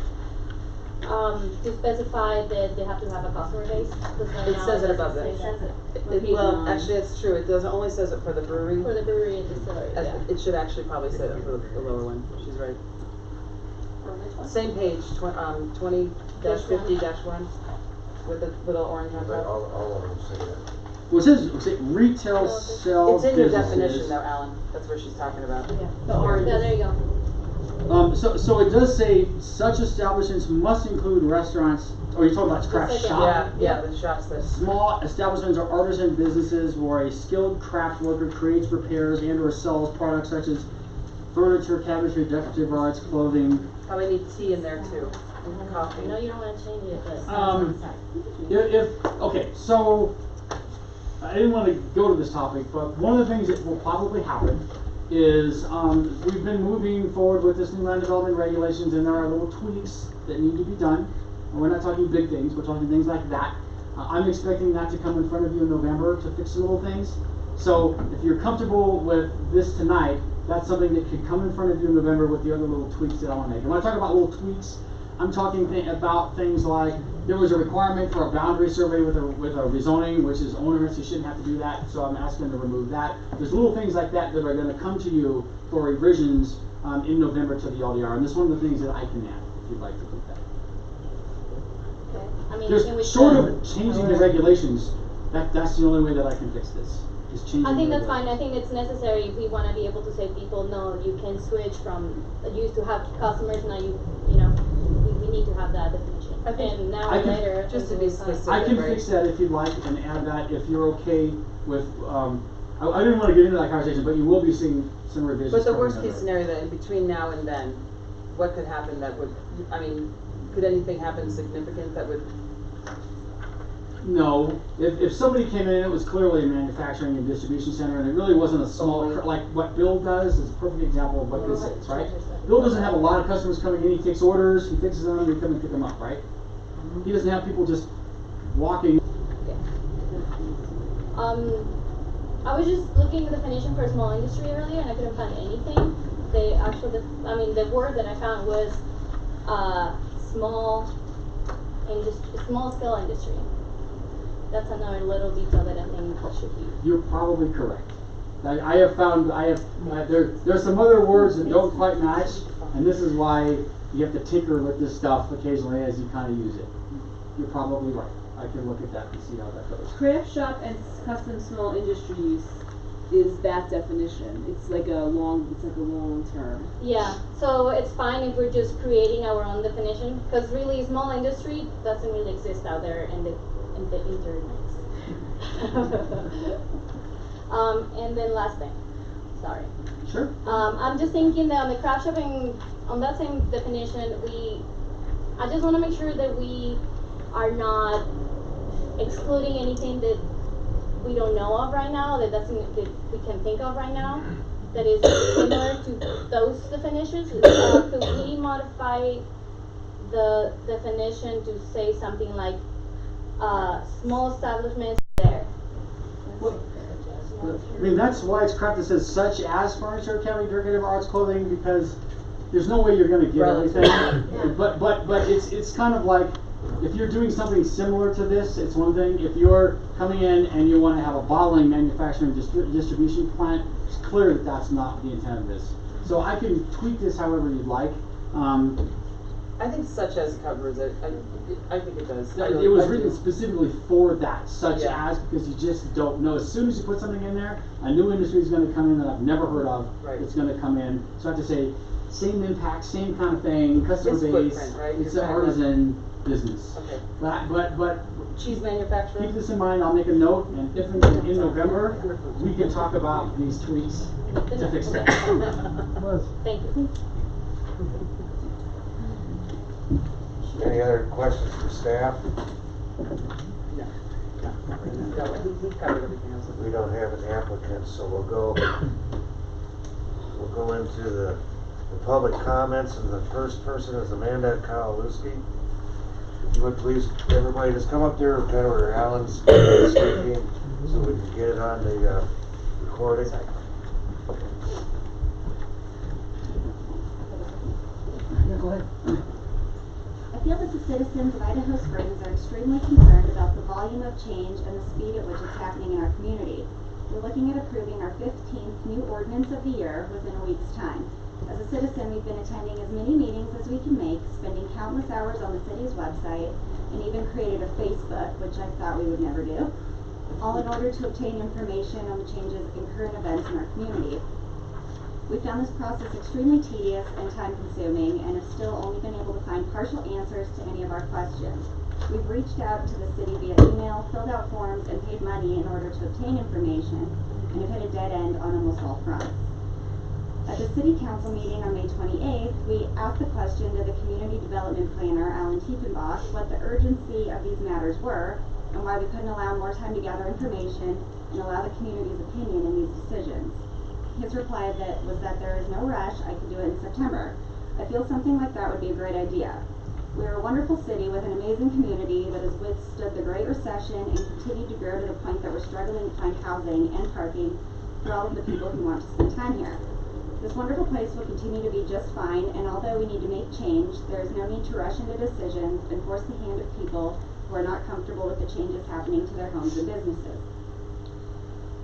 To specify that they have to have a customer base, because right It now says it doesn't above say it. that. Well, actually, it's true, it doesn't, only says it for the brewery. For the brewery and distillery, yeah. It should actually probably say it for the lower one, she's right. For which one? Same page, 20-50-1, with the little orange on But top. all of them say that. Well, it says retail sales It's in your businesses. definition though, Alan, that's what she's talking about. Yeah. The orange. Yeah, there you go. So it does say such establishments must include restaurants, or you're talking about craft It's like shop? Yeah, the shops that. Small establishments or artisan businesses where a skilled craft worker creates, repairs, and or sells products such as furniture, cabinetry, decorative arts, clothing. Probably need tea in there too, and I coffee. know you don't wanna change it, but. Okay, so I didn't want to go to this topic, but one of the things that will probably happen is we've been moving forward with this new land development regulations, and there are little tweaks that need to be done. And we're not talking big things, we're talking things like that. I'm expecting that to come in front of you in November to fix some little things. So if you're comfortable with this tonight, that's something that could come in front of you in November with the other little tweaks that I want to make. And when I talk about little tweaks, I'm talking about things like there was a requirement for a boundary survey with a rezoning, which is onerous. You shouldn't have to do that, so I'm asking them to remove that. There's little things like that that are going to come to you for revisions in November to the LDR, and this is one of the things that I can add if you'd like to put that. Okay. I mean, There's can we short still- of changing the regulations. That's the only way that I can fix this. Is changing. I think the that's fine. I regulations. think it's necessary if we want to be able to say people, no, you can switch from, you used to have customers, now you know, we need to have that definition. I think- And now I or can- later. just to it be will be fine. specific. I can right? fix that if you'd like and add that if you're okay with. I didn't want to get into that conversation, but you will be seeing some revisions. But the coming worst in case there. scenario that in between now and then, what could happen that would, I mean, could anything happen significant that would, No, if somebody came in and it was clearly a manufacturing and distribution center and it really wasn't a small, like what Bill does is a perfect example of what this is, right? Bill doesn't have a lot of customers coming in, he takes orders, he fixes them, we come and pick them up, right? He doesn't have people just walking. I was just looking at the definition for small industry earlier and I couldn't find anything. The word that I found was, small scale industry. That's another little detail that I think should be. You're probably correct. There's some other words that don't quite match, and this is why you have to tinker with this stuff occasionally as you kind of use it. You're probably right. I can look at that and see how that goes. Craft shop and custom small industries is that definition. It's like a long term. Yeah, so it's fine if we're just creating our own definition, because really small industry doesn't really exist out there in the internet. And then last thing, sorry. Sure. I'm just thinking that on the craft shopping, on that same definition, I just want to make sure that we are not excluding anything that we don't know of right now, that we can think of right now, that is similar to those definitions. Could we modify the definition to say something like small establishments there? I mean, that's why it's crafted says such as furniture, cabinet, decorative arts, clothing, because there's no way you're going to get everything. But it's kind of like, if you're doing something similar to this, it's one thing. If you're coming in and you want to have a bottling, manufacturing, distribution plant, it's clear that that's not the intent of this. So I can tweak this however you'd like. I think such as covers it, I think it does. It was written specifically for that, such Yeah. as, because you just don't know. As soon as you put something in there, a new industry is going to come in that I've never heard of. Right. It's going to come in. So I have to say, same impact, same kind of thing, customer It's base. footprint, right? It's Your an background. artisan business. Okay. But Cheese manufacturer? keep this in mind. I'll make a note, and if in November we can talk about these tweaks to fix that. Thank you. Any other questions for staff? He's covered everything else. We don't have an applicant, so we'll go into the public comments, and the first person is Amanda Kowalewski. If you would please, everybody just come up there kind of where Alan's speaking, so we can get it on the recording. Yeah, go ahead. I feel that the citizens of Idaho Springs are extremely concerned about the volume of change and the speed at which it's happening in our community. We're looking at approving our 15th new ordinance of the year within a week's time. As a citizen, we've been attending as many meetings as we can make, spending countless hours on the city's website, and even created a Facebook, which I thought we would never do, all in order to obtain information on the changes in current events in our community. We found this process extremely tedious and time-consuming, and have still only been able to find partial answers to any of our questions. We've reached out to the city via email, filled out forms, and paid money in order to obtain information, and have hit a dead end on almost all fronts. At the City Council meeting on May 28th, we asked the question to the Community Development Planner, Alan Tiefenbach, what the urgency of these matters were, and why we couldn't allow more time to gather information and allow the community's opinion in these decisions. His reply was that there is no rush, I could do it in September. I feel something like that would be a great idea. We are a wonderful city with an amazing community that has withstood the Great Recession and continued to grow to the point that we're struggling to find housing and parking for all of the people who want to spend time here. This wonderful place will continue to be just fine, and although we need to make change, there is no need to rush into decisions and force the hand of people who are not comfortable with the changes happening to their homes and businesses.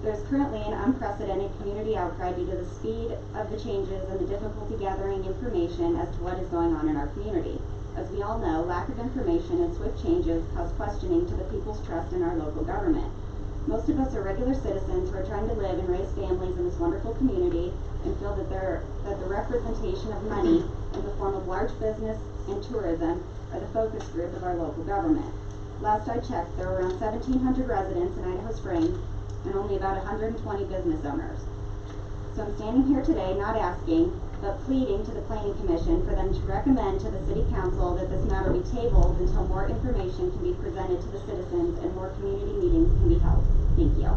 There is currently an unprecedented community outcry due to the speed of the changes and the difficulty gathering information as to what is going on in our community. As we all know, lack of information and swift changes cause questioning to the people's trust in our local government. Most of us are regular citizens who are trying to live and raise families in this wonderful community and feel that the representation of money in the form of large business and tourism are the focus group of our local government. Last I checked, there were around 1,700 residents in Idaho Springs and only about 120 business owners. So I'm standing here today not asking, but pleading to the Planning Commission for them to recommend to the City Council that this matter be tabled until more information can be presented to the citizens and more community meetings can be held. Thank you.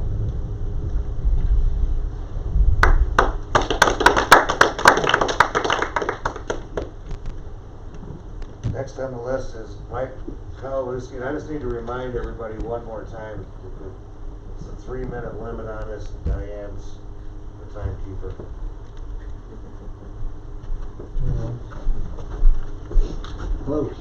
Next on the list is Mike Kowalewski, and I just need to remind everybody one more time, it's a 3-minute limit on this. Diane's the timekeeper. Close.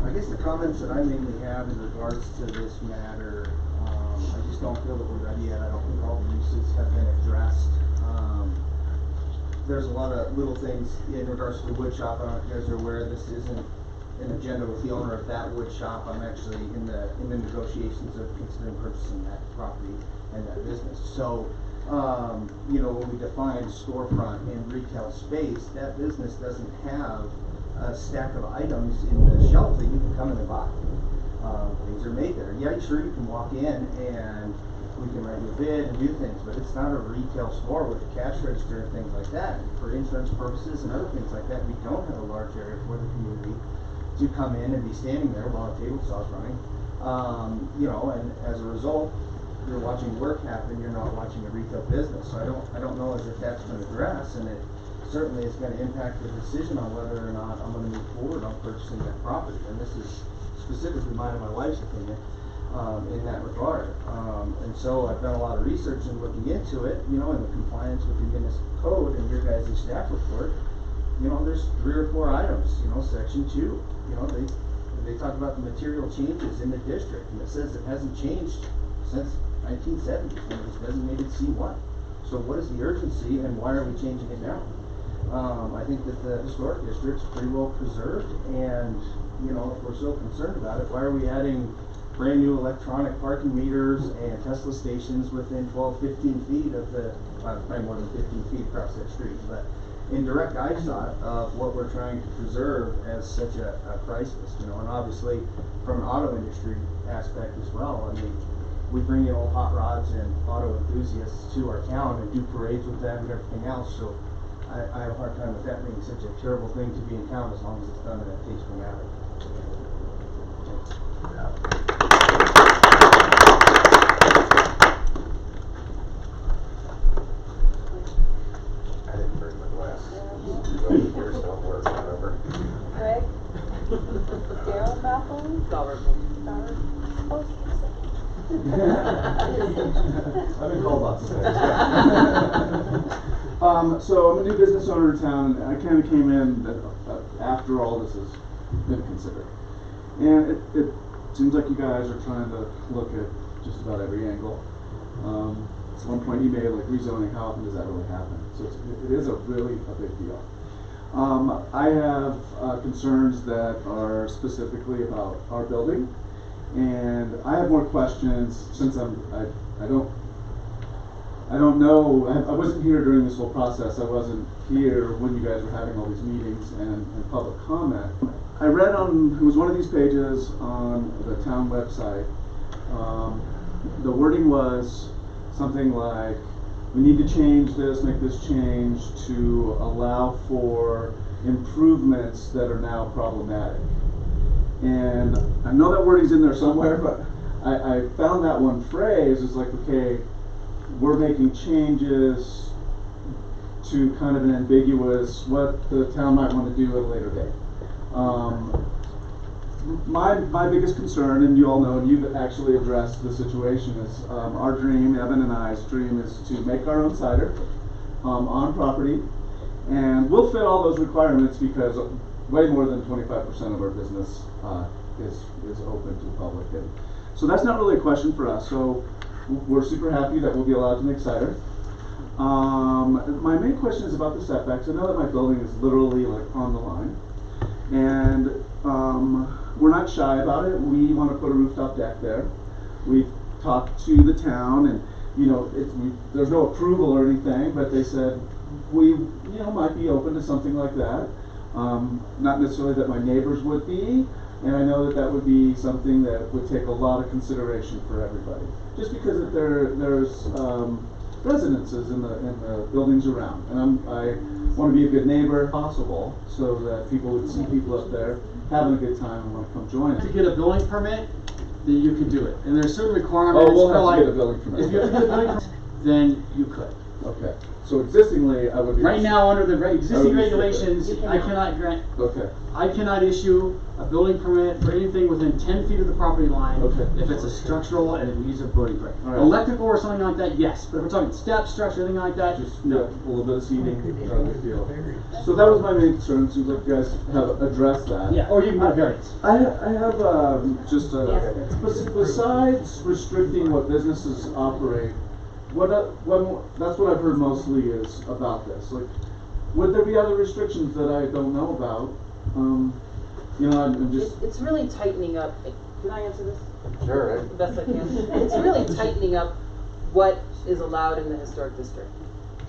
I guess the comments that I mainly have in regards to this matter, I just don't feel that we're ready yet. I don't think all the uses have been addressed. There's a lot of little things in regards to the wood shop. I don't know if you guys are aware this isn't an agenda with the owner of that wood shop. I'm actually in the negotiations of considering purchasing that property and that business. So, you know, when we define storefront and retail space, that business doesn't have a stack of items in the shelf that you can come in and buy. Things are made there. Yeah, sure, you can walk in and we can write you a bid and do things, but it's not a retail store with a cash register and things like that. And for insurance purposes and other things like that, we don't have a large area for the community to come in and be standing there while a table saw's running. You know, and as a result, you're watching work happen, you're not watching a retail business. So I don't know as if that's been addressed, and it certainly is going to impact the decision on whether or not I'm going to move forward on purchasing that property. And this is specifically mine and my wife's opinion in that regard. And so I've done a lot of research and looking into it, you know, in the compliance with the municipal code and your guys' staff report. You know, there's 3 or 4 items, you know, section 2, you know, they talk about the material changes in the district, and it says it hasn't changed since 1970 when it was designated C1. So what is the urgency and why are we changing it now? I think that the historic district's pretty well preserved, and you know, if we're so concerned about it, why are we adding brand new electronic parking meters and Tesla stations within 12, 15 feet of the, probably more than 15 feet across that street, but in direct eyeshot of what we're trying to preserve as such a crisis, you know, and obviously from an auto industry aspect as well. I mean, we bring in old hot rods and auto enthusiasts to our town and do parades with them and everything else, so I have a hard time with that being such a terrible thing to be in town as long as it's done in a tasteful manner. I didn't bring my glasses. Yours don't work, remember? Greg? Daryl Malcolm? Robert. I've been called lots of things. So I'm a new business owner in town, and I kind of came in after all this has been considered. And it seems like you guys are trying to look at just about every angle. At one point you made like rezoning, how often does that really happen? So it is a really a big deal. I have concerns that are specifically about our building, and I have more questions since I don't know, I wasn't here during this whole process. I wasn't here when you guys were having all these meetings and public comment. I read it was one of these pages on the town website. The wording was something like, we need to change this, make this change to allow for improvements that are now problematic. And I know that wording's in there somewhere, but I found that one phrase is like, okay, we're making changes to kind of an ambiguous, what the town might want to do at a later date. My biggest concern, and you all know, and you've actually addressed the situation, is our dream, Evan and I's dream, is to make our own cider on property, and we'll fit all those requirements because way more than 25% of our business is open to the public, and so that's not really a question for us. So we're super happy that we'll be allowed to make cider. My main question is about the setbacks. I know that my building is literally like on the line, and we're not shy about it. We want to put a rooftop deck there. We've talked to the town, and there's no approval or anything, but they said we might be open to something like that. Not necessarily that my neighbors would be, and I know that would be something that would take a lot of consideration for everybody. Just because there's residences in the buildings around, and I want to be a good neighbor possible, so that people would see people up there having a good time and want to come join us. To get a building permit, then you can do it. And there's certain requirements. Oh, we'll have to get a building permit. If you have to get a building permit, then you could. Okay. So existingly, I would be... Right now, under the existing regulations, I cannot grant... Okay. I cannot issue a building permit for anything within 10 feet of the property line. Okay. If it's a structural and it needs a building permit. All right. Electrical or something like that, yes. But if we're talking steps, structure, anything like that, Just no. a little bit of seating, not a big deal. So that was my main concern. Seems like you guys have addressed that. Yeah, or you can get a variance. I have just besides restricting what businesses operate, that's what I've heard mostly is about this. Like, would there be other restrictions that I don't know about? I'm just... It's really tightening up. Can I answer this? Sure. The best I can. It's really tightening up what is allowed in the historic district.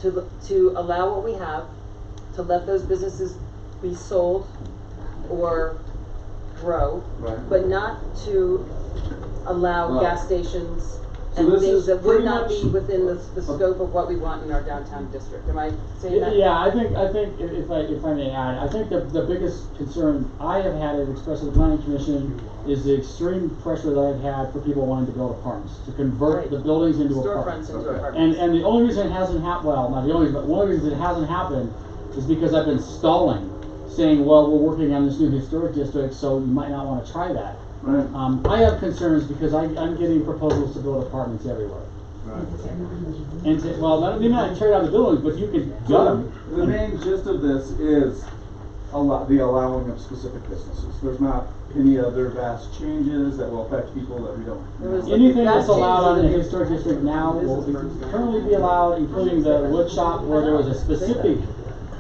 To allow what we have, to let those businesses be sold or grow, Right. but not to allow gas stations So and this things is that would pretty not much- be within the scope of what we want in our downtown district. Am I saying that? Yeah, I think if I may add, I think the biggest concern I have had and expressed to the planning commission is the extreme pressure that I've had for people wanting to build apartments, to convert the buildings into apartments. Storefronts into apartments. And the only reason it hasn't happened, well, not the only reason, but one of the reasons it hasn't happened is because I've been stalling, saying, well, we're working on this new historic district, so you might not want to try that. Right. I have concerns because I'm getting proposals to build apartments everywhere. Right. And they may not tear down the buildings, but you can gut them. The main gist of this is the allowing of specific businesses. There's not any other vast changes that will affect people that we don't know. Anything that's allowed in the historic district now will currently be allowed, including the wood shop, where there was a specific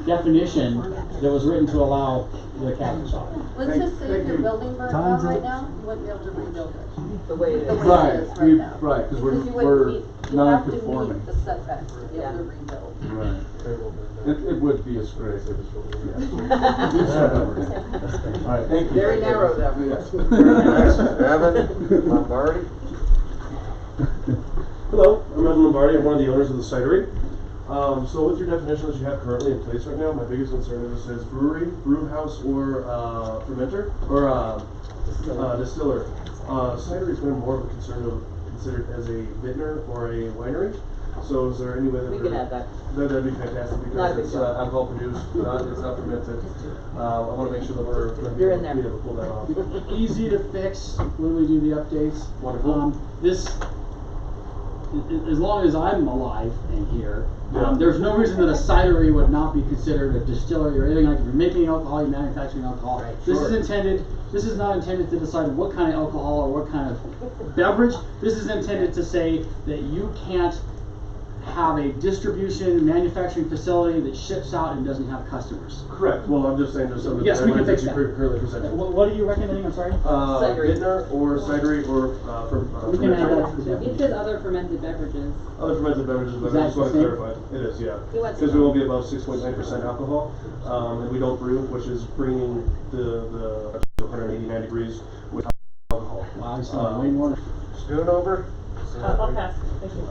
definition that was written to allow the cabinet shop. Let's just say if your building burnt down right now, you wouldn't be able to rebuild it. The way it is. The way Right, it is right now. right, because You we're have to non-conforming. meet the setbacks to be able to rebuild. Right. It would be a scrape. Yeah. All right, thank you. Very narrow, though. Yes. Next, Evan Lombardi. Hello, I'm Evan Lombardi. I'm one of the owners of the cidery. So with your definitions you have currently in place right now, my biggest concern is it says brewery, brew house, or fermenter, or distiller. Cider has been more of a concern of considered as a vintner or a winery. So is there any way that We could add that. That'd be fantastic Not a because big it's deal. alcohol produced, it's not fermented. I want to make sure that we're going to You're in there. be able to pull that off. Easy to fix when we do the updates. Wonderful. As long as I'm alive and here, Yeah. there's no reason that a cidery would not be considered a distillery or anything like that. If you're making alcohol, you're manufacturing alcohol. Right. This Sure. is intended. This is not intended to decide what kind of alcohol or what kind of beverage. This is intended to say that you can't have a distribution manufacturing facility that ships out and doesn't have customers. Correct. Well, I'm just saying there's some of the Yes, we can guidelines fix that that. you currently presented. What are you recommending? I'm sorry. Vintner or cidery or We can add fermenter. that. It says other fermented beverages. Other fermented beverages, but Is I that just want to the same? clarify. It is, yeah. He wants Because to we know. won't be above 6.9% alcohol, and we don't brew, which is bringing the 189 degrees with alcohol. Wow, I saw way more. Schoonover? I'll pass, thank you.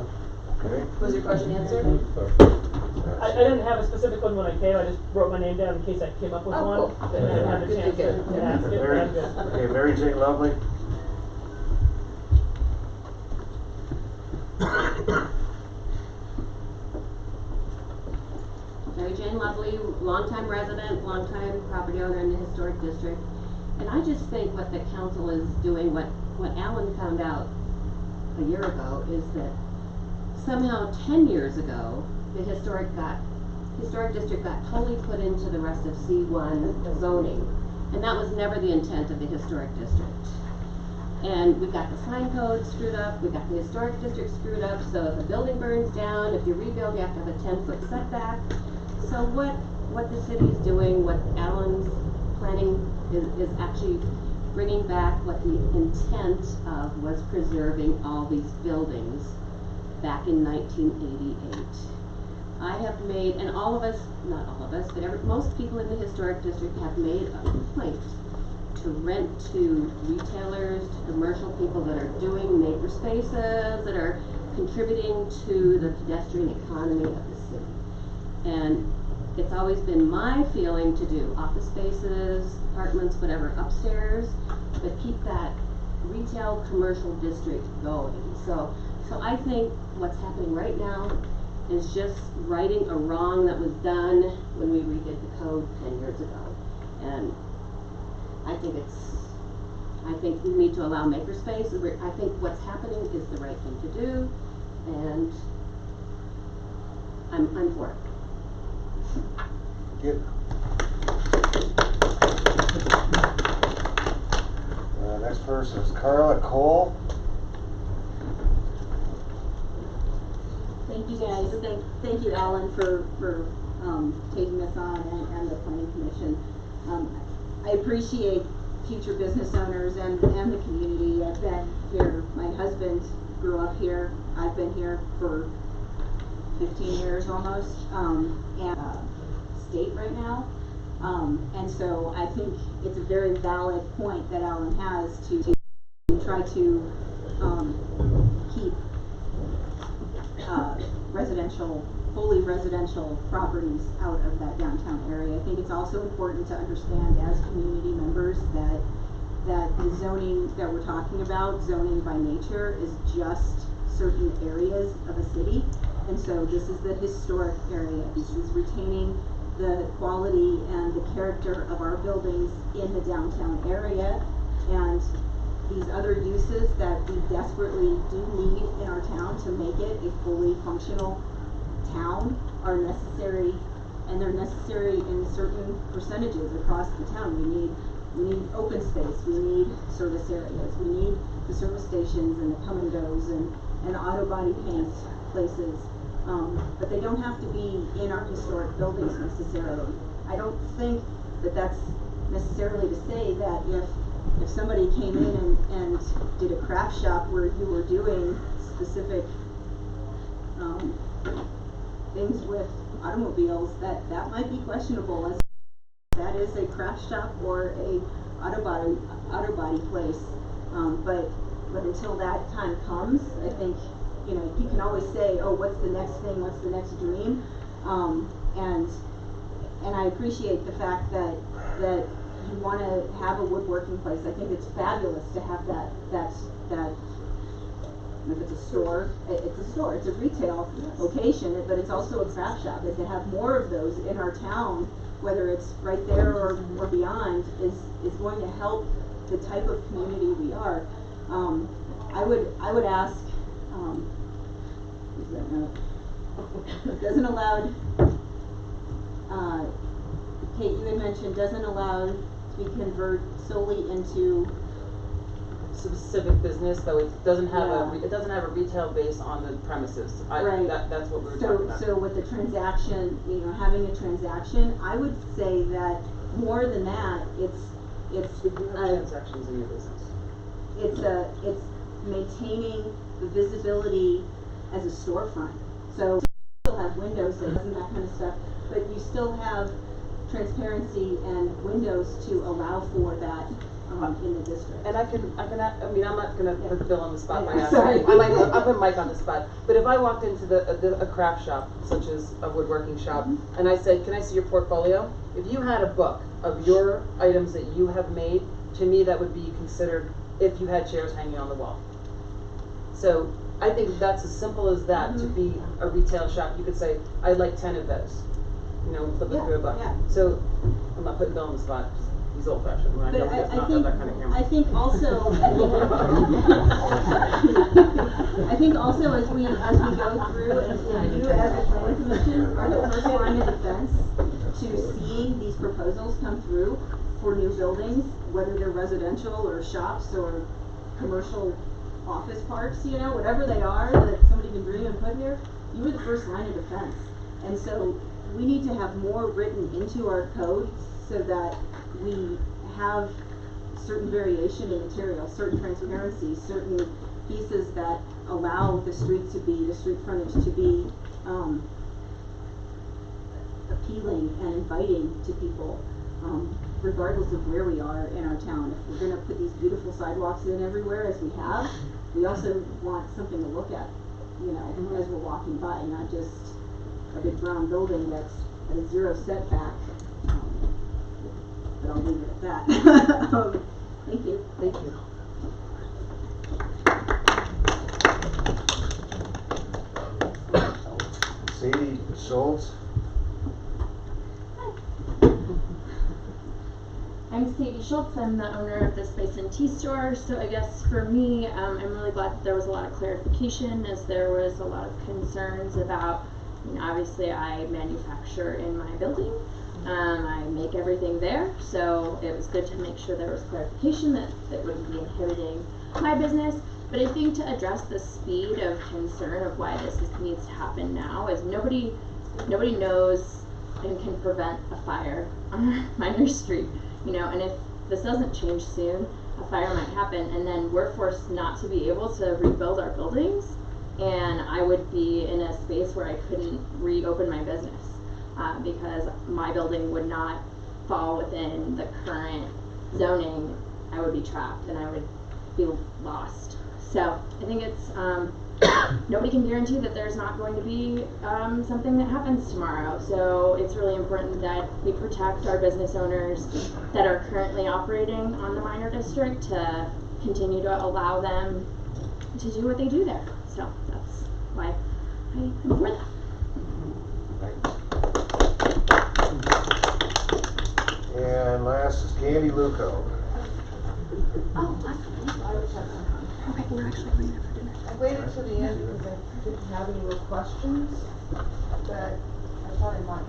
Okay. Was your question answered? I didn't have a specific one when I came, I just wrote my name down in case I came up with Oh, one. cool. And I didn't have a Good, chance good. to ask it, but Mary, I'm good. okay, Mary Jane Lovely. Mary Jane Lovely, longtime resident, longtime property owner in the historic district. And I just think what the council is doing, what Alan found out a year ago, is that somehow 10 years ago, the historic district got totally put into the rest of C1 zoning. And that was never the intent of the historic district. And we've got the sign code screwed up, we've got the historic district screwed up, so if a building burns down, if you rebuild, you have to have a 10-foot setback. So what the city is doing, what Alan's planning is actually bringing back what the intent of was preserving all these buildings back in 1988. I have made, and all of us, not all of us, but most people in the historic district have made a complaint to rent to retailers, to commercial people that are doing maker spaces, that are contributing to the pedestrian economy of the city. And it's always been my feeling to do office spaces, apartments, whatever, upstairs, but keep that retail commercial district going. So I think what's happening right now is just righting a wrong that was done when we redid the code 10 years ago. And I think we need to allow makerspace. I think what's happening is the right thing to do, and I'm for it. Good. Next person is Carla Cole. Thank you guys. Thank you, Alan, for taking us on and the planning commission. I appreciate future business owners and the community. I've been here. My husband grew up here. I've been here for 15 years almost, and state right now. And so I think it's a very valid point that Alan has to try to keep fully residential properties out of that downtown area. I think it's also important to understand as community members that the zoning that we're talking about, zoning by nature, is just certain areas of a city. And so this is the historic area. This is retaining the quality and the character of our buildings in the downtown area. And these other uses that we desperately do need in our town to make it a fully functional town are necessary, and they're necessary in certain percentages across the town. We need open space, we need service areas, we need the service stations and the come and goes and auto body paint places. But they don't have to be in our historic buildings necessarily. I don't think that that's necessarily to say that if somebody came in and did a craft shop where you were doing specific things with automobiles, that might be questionable, as that is a craft shop or a auto body place. But until that time comes, I think you know, you can always say, oh, what's the next thing, what's the next dream? And I appreciate the fact that you want to have a woodworking place. I think it's fabulous to have that, if it's a store, it's a retail location, but it's also a craft shop. And to have more of those in our town, whether it's right there or beyond, is going to help the type of community we are. I would ask, is that no? Doesn't allowed, Kate, you had mentioned doesn't allow to be converted solely into specific business, though it doesn't have a retail base on the premises. Right. That's what we were talking about. So with the transaction, you know, having a transaction, I would say that more than that, it's transactions in your business. It's maintaining the visibility as a storefront. So you still have windows and that kind of stuff, but you still have transparency and windows to allow for that in the district. And I mean, I'm not gonna put Bill on the spot by asking. Sorry. I'll put Mike on the spot. But if I walked into a craft shop, such as a woodworking shop, and I said, can I see your portfolio? If you had a book of your items that you have made, to me that would be considered if you had chairs hanging on the wall. So I think that's as simple as that to be a retail shop. You could say, I'd like 10 of those. You know, flip it through a buck. So I'm not putting Bill on the spot. He's old fashioned. Right? But I think also I think also as we go through and you as a planning commission are the first line of defense to seeing these proposals come through for new buildings, whether they're residential or shops or commercial office parks, you know, whatever they are that somebody can dream and put here, you were the first line of defense. And so we need to have more written into our code so that we have certain variation in material, certain transparency, certain pieces that allow the street frontage to be appealing and inviting to people, regardless of where we are in our town. If we're going to put these beautiful sidewalks in everywhere as we have, we also want something to look at, you know, as we're walking by, not just a big brown building that's at a zero setback. But I'll leave it at that. Thank you. Thank you. Sadie Schultz. I'm Sadie Schultz. I'm the owner of the Spice and Tea Store. So I guess for me, I'm really glad that there was a lot of clarification, as there was a lot of concerns about, you know, obviously I manufacture in my building. I make everything there, so it was good to make sure there was clarification that it wouldn't be inhibiting my business. But I think to address the speed of concern of why this needs to happen now is nobody knows and can prevent a fire on Minor Street, you know, and if this doesn't change soon, a fire might happen, and then we're forced not to be able to rebuild our buildings, and I would be in a space where I couldn't reopen my business. Because my building would not fall within the current zoning, I would be trapped and I would be lost. So I think it's, nobody can guarantee that there's not going to be something that happens tomorrow. So it's really important that we protect our business owners that are currently operating on the minor district to continue to allow them to do what they do there. So that's why I'm for that. And last is Candy Luco. Okay, we're actually going there for dinner. I waited till the end because I didn't have any real questions, but I thought I might.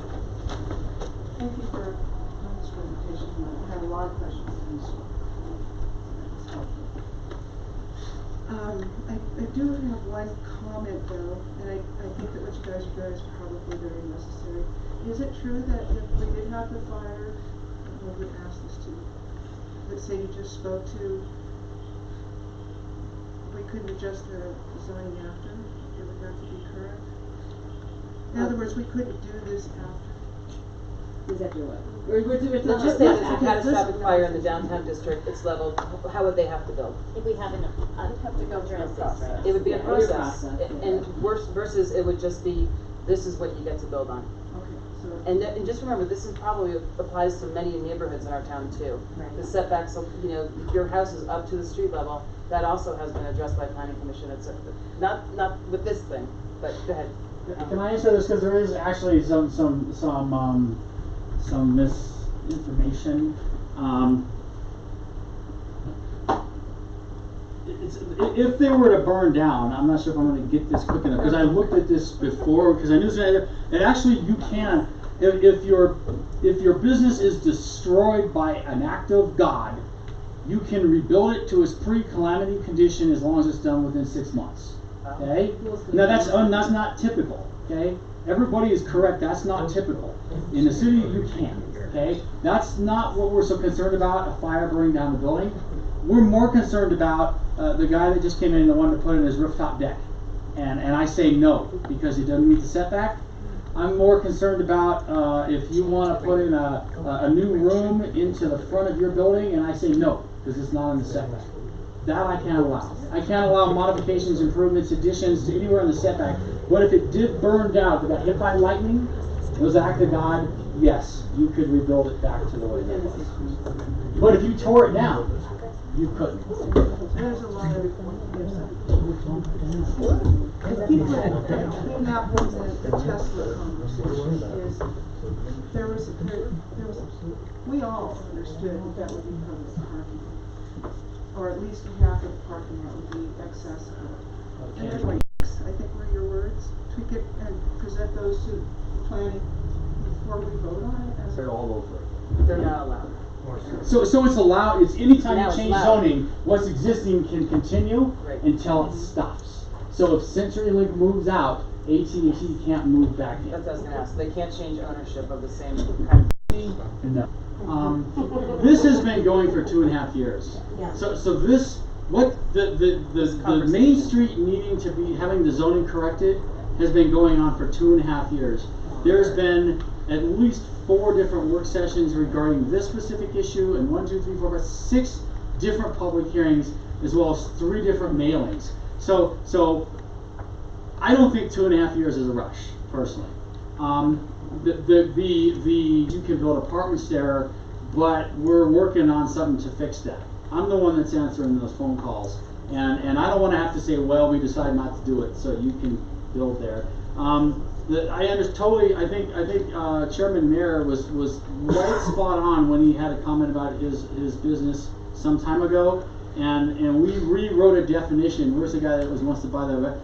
Thank you for this presentation. I have a lot of questions on this one. I do have one comment though, and I think that what you guys are doing is probably very necessary. Is it true that if we did have the fire, I would ask this to you, that say you just spoke to, we couldn't adjust the zoning after? It would have to be correct? In other words, we couldn't do this after? Is that your what? We're Let's just say there's a catastrophic fire in the downtown district, it's leveled, how would they have to build? If we have enough, have to go through a process. It would be a Yeah, process, process, and worse, versus it would just be, this is what you get to build on. And just remember, this is probably applies to many neighborhoods in our town too. Right. The setbacks, you know, if your house is up to the street level, that also has been addressed by planning commission, it's not with this thing, but go ahead. Can I answer this, because there is actually some misinformation. If they were to burn down, I'm not sure if I'm going to get this quick enough, because I looked at this before, because I knew that actually you can, if your business is destroyed by an act of God, you can rebuild it to its pre-calamity condition as long as it's done within 6 months. Okay? Now that's not typical. Okay? Everybody is correct. That's not typical. In the city, you can. Okay? That's not what we're so concerned about. A fire burning down the building. We're more concerned about the guy that just came in and wanted to put in his rooftop deck, and I say no because he doesn't meet the setback. I'm more concerned about if you want to put in a new room into the front of your building, and I say no because it's not in the setback. That I can't allow. I can't allow modifications, improvements, additions to anywhere in the setback. But if it did burn down, if it got hit by lightning, it was an act of God, yes, you could rebuild it back to the way it was. But if you tore it down, you couldn't. There's a lot of and people that came out from the Tesla conversation is there was we all understood that would become a parking lot, or at least half of the parking lot would be accessible. And they're like, I think were your words, tweak it and present those to planning before we vote on it. They're all over. They're not allowed. So it's allowed. It's anytime Now you it's change allowed. zoning, what's existing can continue Right. until it stops. So if CenturyLink moves out, AT&T can't move back in. That's what I was gonna ask, they can't change ownership of the same kind of. No. This has been going for 2.5 years. Yeah. So this the Main Street needing to be having the zoning corrected has been going on for 2.5 years. There's been at least 4 different work sessions regarding this specific issue, and 1, 2, 3, 4, 5, 6 different public hearings, as well as 3 different mailings. So I don't think 2.5 years is a rush, personally. You can build apartments there, but we're working on something to fix that. I'm the one that's answering those phone calls, and I don't want to have to say, well, we decided not to do it, so you can build there. I think Chairman Mayer was right spot on when he had a comment about his business some time ago, and we rewrote a definition. Where's the guy that wants to buy that?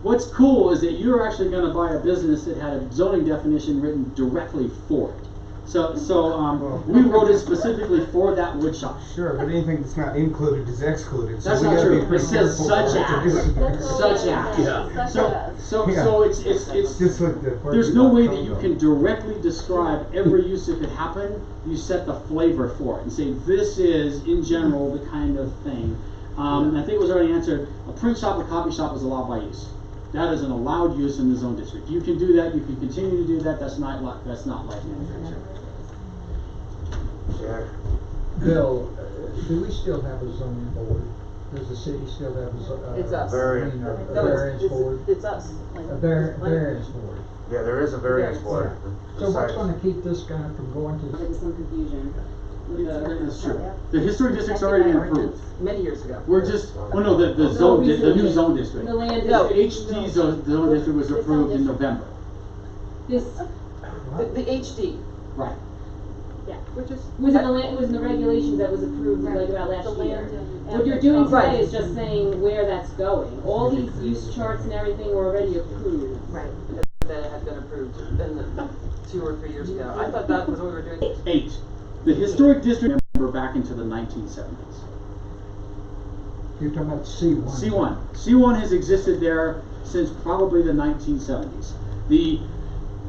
What's cool is that you're actually going to buy a business that had a zoning definition written directly for it. So we wrote it specifically for that wood shop. Sure, but anything that's not included is excluded. So That's we not gotta true. be pretty It says careful such what to do. as. Such as. Yeah. So it's Just like the there's no way that you can directly describe every use that could happen. You set the flavor for it and say this is in general the kind of thing. I think it was already answered. A print shop, a copy shop is allowed by use. That is an allowed use in the zone district. You can do that. You can continue to do that. That's not light manufacturing. Jack. Bill, do we still have a zoning board? Does the city still have a It's us. variance board? It's us. A variance board. Yeah, there is a variance Yeah. board. So what's gonna keep this guy from going to? There's some confusion. That's true. The historic district's already been approved. Many years ago. We're just, the new zone district. The land No. district. HD zone district was approved in November. This, The HD. Right. yeah. Which is. Was in the land, it was in the regulations that was approved like about last The year. land and- What you're doing Right. today is just saying where that's going. All these use charts and everything were already approved. Right. That had been approved in the 2 or 3 years ago. I thought that was what we were doing. 8. The historic district member back into the 1970s. You're talking about C1. C1. C1 has existed there since probably the 1970s. The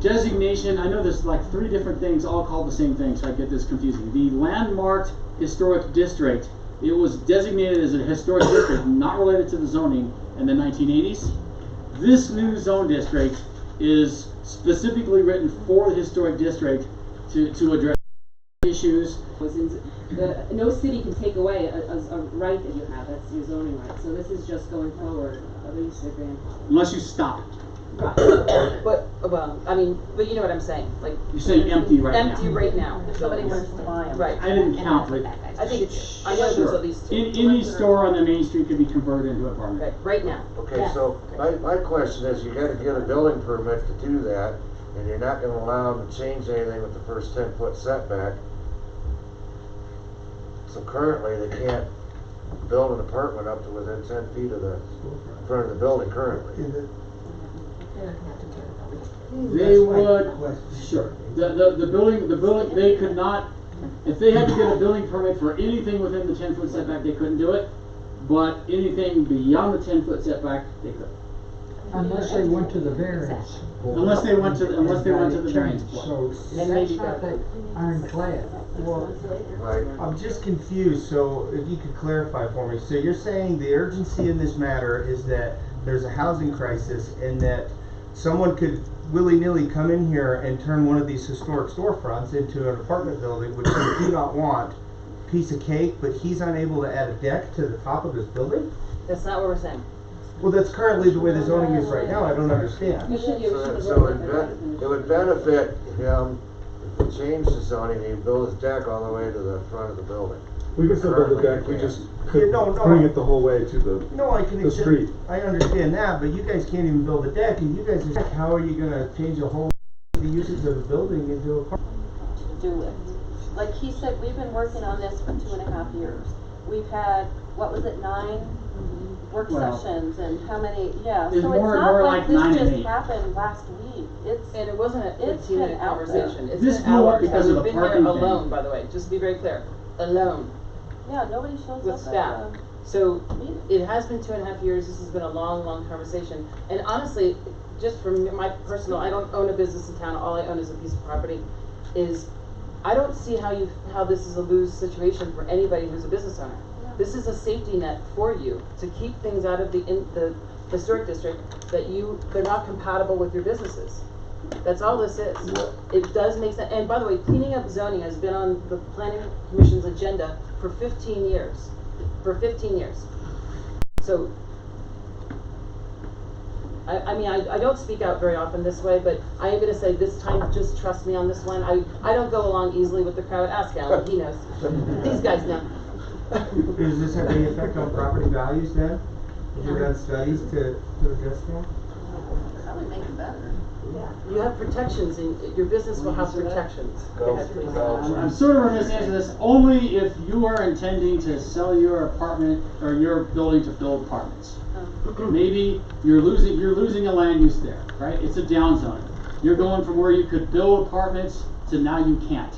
designation, I know there's like 3 different things all called the same thing, so I get this confusing. The landmarked historic district, it was designated as a historic district, not related to the zoning, in the 1980s. This new zone district is specifically written for the historic district to address issues. No city can take away a right that you have, that's your zoning right, so this is just going forward, at least again. Unless you stop it. Right. But, well, I mean, but you know what I'm saying, like. You're saying empty right now. Empty right now. If somebody wants to buy them. Right. I didn't count, but. I think it's, I know there's at least two. Any store on the main street could be converted into an apartment. Right now. Okay, so my question is, you gotta get a building permit to do that, and you're not gonna allow them to change anything with the first 10-foot setback. So currently, they can't build an apartment up to within 10 feet of the front of the building currently. They would, sure, the building, they could not, if they had to get a building permit for anything within the 10-foot setback, they couldn't do it, but anything beyond the 10-foot setback, they could. Unless they went to the variance. Unless they went to the variance board. So that's not that ironclad. Right. I'm just confused, so if you could clarify for me. So you're saying the urgency in this matter is that there's a housing crisis and that someone could willy-nilly come in here and turn one of these historic storefronts into an apartment building, which we do not want, piece of cake, but he's unable to add a deck to the top of his building? That's not what we're saying. Well, that's currently the way the zoning is right now. I don't understand. So it would benefit him if he changed the zoning, he'd build his deck all the way to the front of the building. We can still build a deck, we just couldn't bring it the whole way to the street. I understand that, but you guys can't even build a deck, and you guys are, how are you gonna change the whole, the uses of a building into a park? Do it. Like he said, we've been working on this for 2.5 years. We've had, what was it, 9 work sessions and how many, yeah. So it's not like this just happened last week. And it wasn't a 15-minute conversation. It's this been blew up hours, because of and the we've been here parking alone, thing. by the way, just to be very clear, alone. Yeah, nobody shows with up staff. at the So it has been 2.5 years. This has been a long, long conversation. And honestly, just from my personal, I don't own a business in town. All I own is a piece of property. Is I don't see how this is a lose situation for anybody who's a business owner. Yeah. This is a safety net for you to keep things out of the historic district that they're not compatible with your businesses. That's all this is. Yeah. It does make sense. And by the way, cleaning up zoning has been on the Planning Commission's agenda for 15 years. For 15 years. So, I mean, I don't speak out very often this way, but I am going to say this time, just trust me on this one. I don't go along easily with the crowd. Ask Alan, he knows. These guys know. Does this have any effect on property values then? Have you done studies to address that? Probably make it better. Yeah. You have protections, and your business will have protections. Go ahead, please. I'm sort of remiss to answer this. Only if you are intending to sell your apartment or your building to build apartments. Maybe you're losing a land use there, right? It's a down zone. You're going from where you could build apartments to now you can't.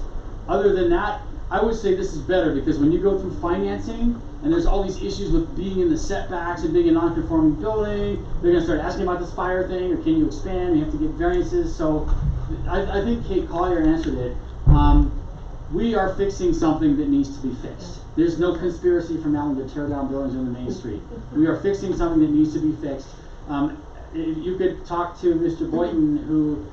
Other than that, I would say this is better because when you go through financing and there's all these issues with being in the setbacks and being a non-conforming building, they're going to start asking about this fire thing, or can you expand? You have to get variances. So I think Kate Collier answered it. We are fixing something that needs to be fixed. There's no conspiracy from Alan to tear down buildings on the main street. We are fixing something that needs to be fixed. You could talk to Mr. Boynton, who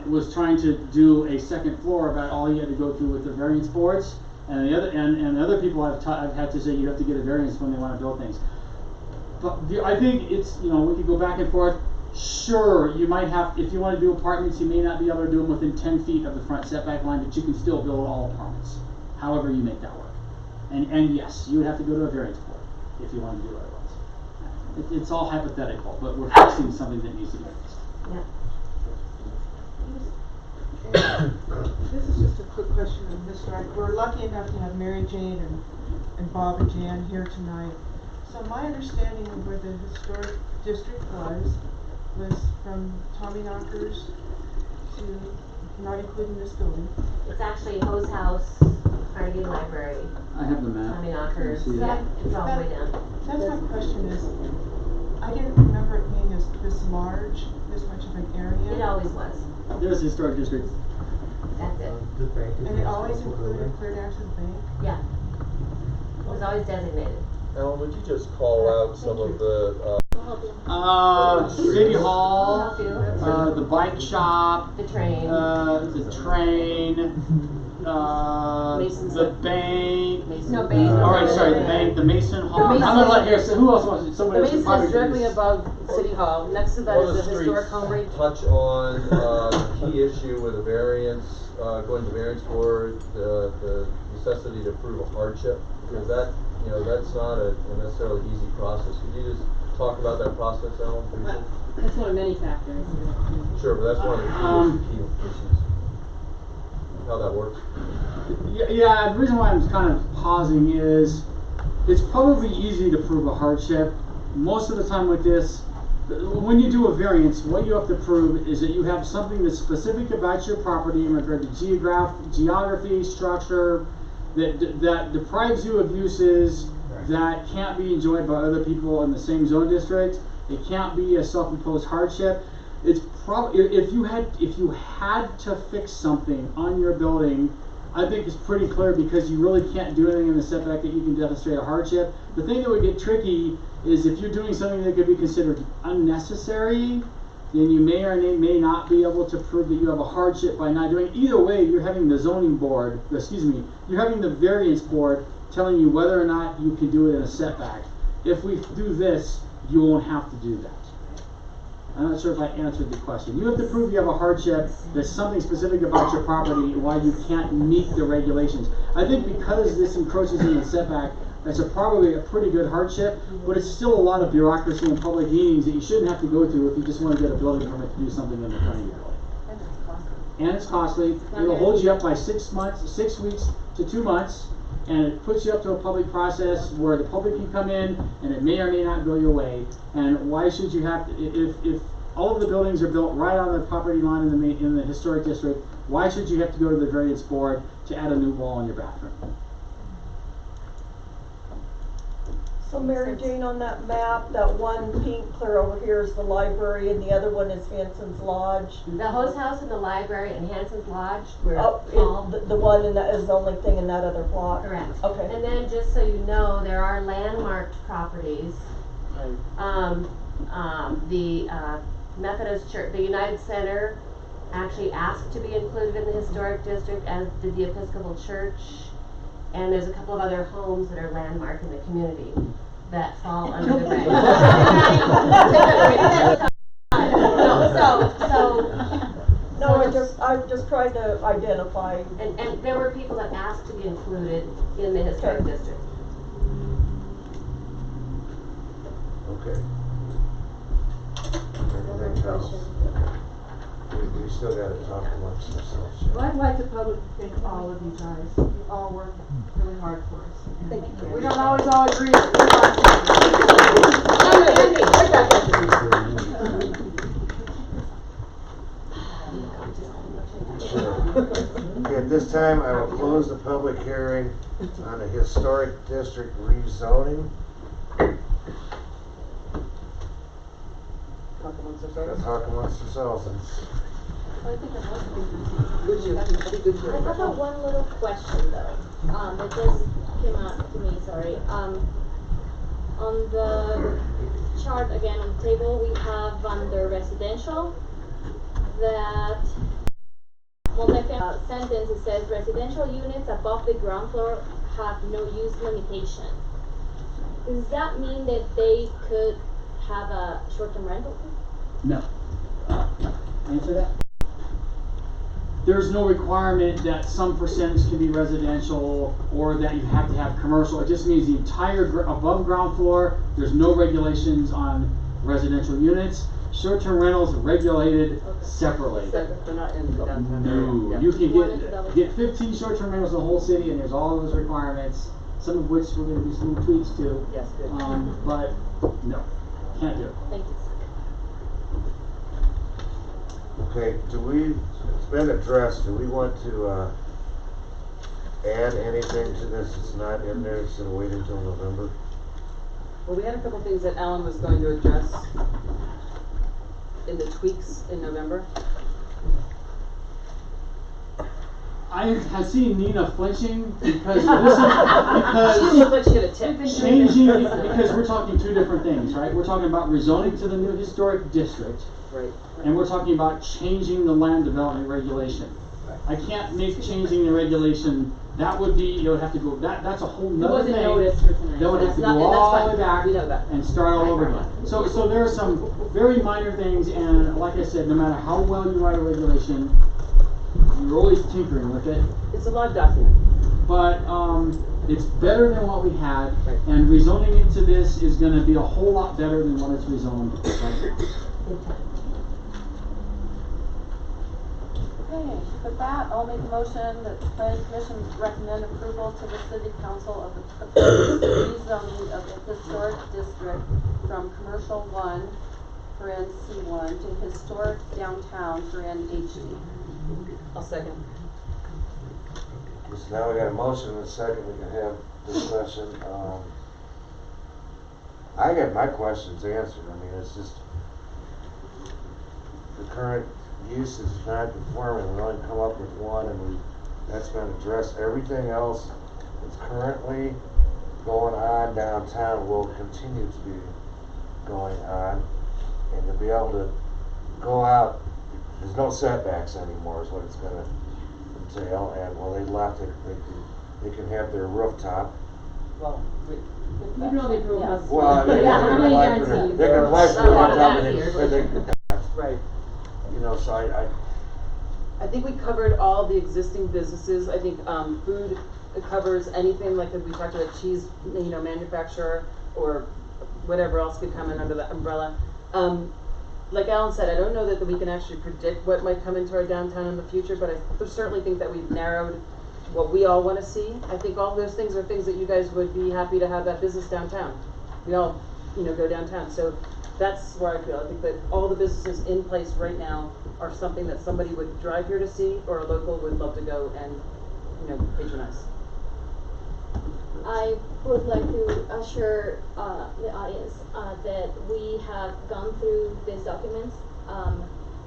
was trying to do a second floor about all he had to go through with the variance boards, and the other people I've had to say you have to get a variance when they want to build things. But I think it's, we could go back and forth. Sure, you might have, if you want to do apartments, you may not be able to do them within 10 feet of the front setback line, but you can still build all apartments, however you make that work. And yes, you would have to go to a variance board if you want to do it otherwise. It's all hypothetical, but we're fixing something that needs to be fixed. Yeah. This is just a quick question of Mr. Wright. We're lucky enough to have Mary Jane and Bob and Jan here tonight. So my understanding of where the historic district was from Tommy Knockers to, not including this building. It's actually Hose House, Carnegie Library. I have the map. Tommy Knockers. It's all the way down. That's my question is, I didn't remember it being this large, this much of an area. It always was. There's a historic district. That's it. The bank is And it always included clear down to the bank? Yeah. It was always designated. Alan, would you just call out some of the help you? City Hall, Help you. the bike shop, The train. the train, Mason's the bank. No, Mason. Alright, sorry, the bank, the Mason Hall. The Mason- I'm gonna let here, so who else wants it? Somebody The else can Mason probably is do directly this. above City Hall. Next to that One of is the the historic streets home rate. touch on the key issue with the variance, going to variance board, the necessity to prove a hardship, because that, you know, that's not a necessarily easy process. Could you just talk about that process, Alan, briefly? That's one of many factors. Sure, but that's one of the key issues. How that works. Yeah, the reason why I'm kind of pausing is it's probably easy to prove a hardship. Most of the time with this, when you do a variance, what you have to prove is that you have something that's specific about your property in regard to geography, structure, that deprives you of uses that can't be enjoyed by other people in the same zone district. It can't be a self-imposed hardship. It's if you had to fix something on your building, I think it's pretty clear because you really can't do anything in the setback that you can demonstrate a hardship. The thing that would get tricky is if you're doing something that could be considered unnecessary, then you may or may not be able to prove that you have a hardship by not doing it. Either way, you're having the zoning board, you're having the variance board telling you whether or not you can do it in a setback. If we do this, you won't have to do that. I'm not sure if I answered the question. You have to prove you have a hardship, there's something specific about your property and why you can't meet the regulations. I think because this encroaches in the setback, that's probably a pretty good hardship, but it's still a lot of bureaucracy and public meetings that you shouldn't have to go through if you just want to get a building permit to do something in the front of your building. And it's costly. It'll hold you up by 6 weeks to 2 months, and it puts you up to a public process where the public can come in and it may or may not go your way. And why should you have to, if all of the buildings are built right on the property line in the historic district, why should you have to go to the variance board to add a new wall in your bathroom? So Mary Jane, on that map, that one pink clear over here is the library and the other one is Hanson's Lodge. The hose house and the library and Hanson's Lodge. The one in that is the only thing in that other block. Correct. Okay. And then just so you know, there are landmarked properties. The Methodist Church, the United Center actually asked to be included in the historic district, as did the Episcopal Church. And there's a couple of other homes that are landmarked in the community that fall under the reg. I just tried to identify. And there were people that asked to be included in the historic district. Okay. Anything else? We still gotta talk amongst ourselves. Well, I'd like to publicly thank all of you guys. You all work really hard for us. Thank you. We don't always all agree, but we Okay, at this time, I will close the public hearing on the historic district rezoning. Talk amongst Gotta ourselves. talk amongst ourselves. I have one little question though, that just came out to me, sorry. On the chart again on the table, we have under residential that multi-family sentence, it says residential units above the ground floor have no use limitation. Does that mean that they could have a short-term rental? No. Answer that. There's no requirement that some percentage can be residential or that you have to have commercial. It just means the entire above ground floor, there's no regulations on residential units. Short-term rentals are regulated separately. They're not in the downtown area. No, Yeah. you can get 15 short-term rentals in the whole city, and there's all those requirements, some of which we're going to do some tweaks to. Yes, good. But no, can't do it. Thank you. Okay, it's been addressed, do we want to, add anything to this? It's not in there, it's gonna wait until November. Well, we had a couple things that Alan was going to address in the tweaks in November. I see Nina flinching because this is because She looked like she had a tick. changing because we're talking two different things, right? We're talking about rezoning to the new historic district, Right. and we're talking about changing the land development regulation. I can't make changing the regulation. That would be, you would have to go. That's a whole nother thing. It wasn't noticed for tonight. That would have to Not- go and that's all the fine. way back We know that. and start all over again. So there are some very minor things, and like I said, no matter how well you write a regulation, you're always tinkering with it. It's a live document. But it's better than what we had, and rezoning it to this is going to be a whole lot better than what it's rezoned right now. Okay, with that, I'll make a motion that the planning commission recommend approval to the city council of the proposed rezoning of the historic district from commercial 1 for C1 to historic downtown for HD. I'll second. So now we got a motion and a second, we can have discussion. I got my questions answered. I mean, it's just the current use is not conforming. We only come up with one, and that's been addressed. Everything else that's currently going on downtown will continue to be going on, and to be able to go out, there's no setbacks anymore is what it's going to entail. And when they left it, they can have their rooftop. Well, You know they drove us. Well, they Yeah, can how many apply for guarantees? they can apply for the rooftop, and Right. you know, so I think we covered all the existing businesses. I think food covers anything like we talked about cheese, manufacturer or whatever else could come in under that umbrella. Like Alan said, I don't know that we can actually predict what might come into our downtown in the future, but I certainly think that we've narrowed what we all want to see. I think all those things are things that you guys would be happy to have that business downtown. We all, go downtown. So that's where I feel. I think that all the businesses in place right now are something that somebody would drive here to see, or a local would love to go and, patronize. I would like to assure the audience that we have gone through these documents.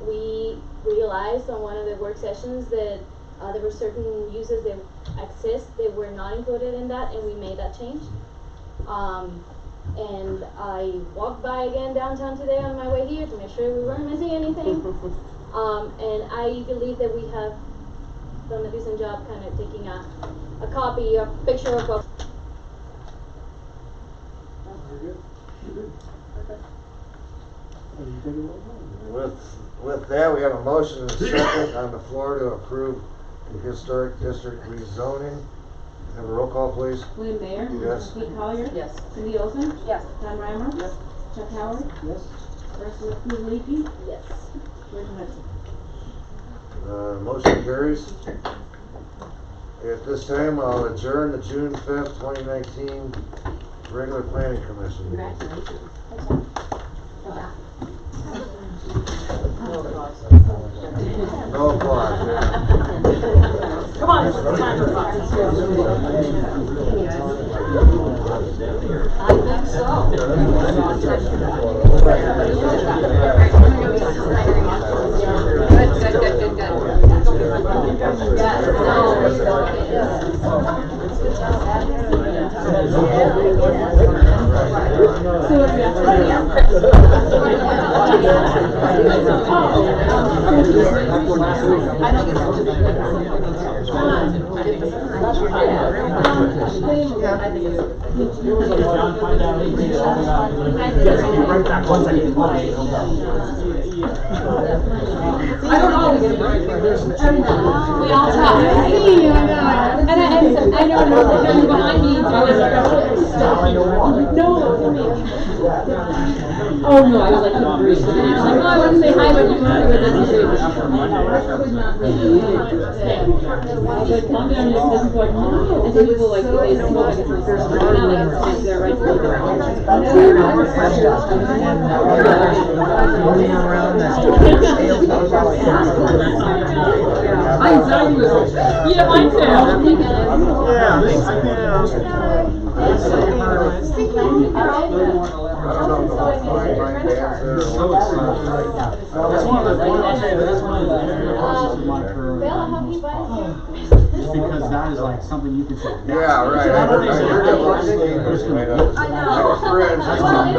We realized on one of the work sessions that there were certain uses that exist that were not included in that, and we made that change. And I walked by again downtown today on my way here to make sure we weren't missing anything. And I believe that we have done a decent job kind of taking a copy, a picture of what. With that, we have a motion and a second on the floor to approve the historic district rezoning. Have a roll call, please. William Mayer. Yes. Kate Collier. Yes. Cindy Olsen. Yes. Don Reimer. Yes. Chuck Howard. Yes. Ursula Kuzleiki. Yes. George Hudson. Motion carries. At this time, I'll adjourn the June 5th, 2019 regular planning commission meeting. Congratulations. No applause, yeah. Come on, it's time for fun. I think so. I don't always agree. We all talk. I see you, I know. And I know that you're behind me, so I was like, no. Oh no, I was like, no, breathe. And I was like, oh, I want to say hi, but you want to go down the street. I could not breathe. I was like, calm down, this is like, no. And some people like, they smell like it's the first time. Now like, it's they're right through there. Anxiety was like, yeah, mine too. That's one of the most possible. Just because that is like something you can say. Yeah, right. Not only is it You're a gonna project, legislate it's gonna right be- up. I know. That's what I'm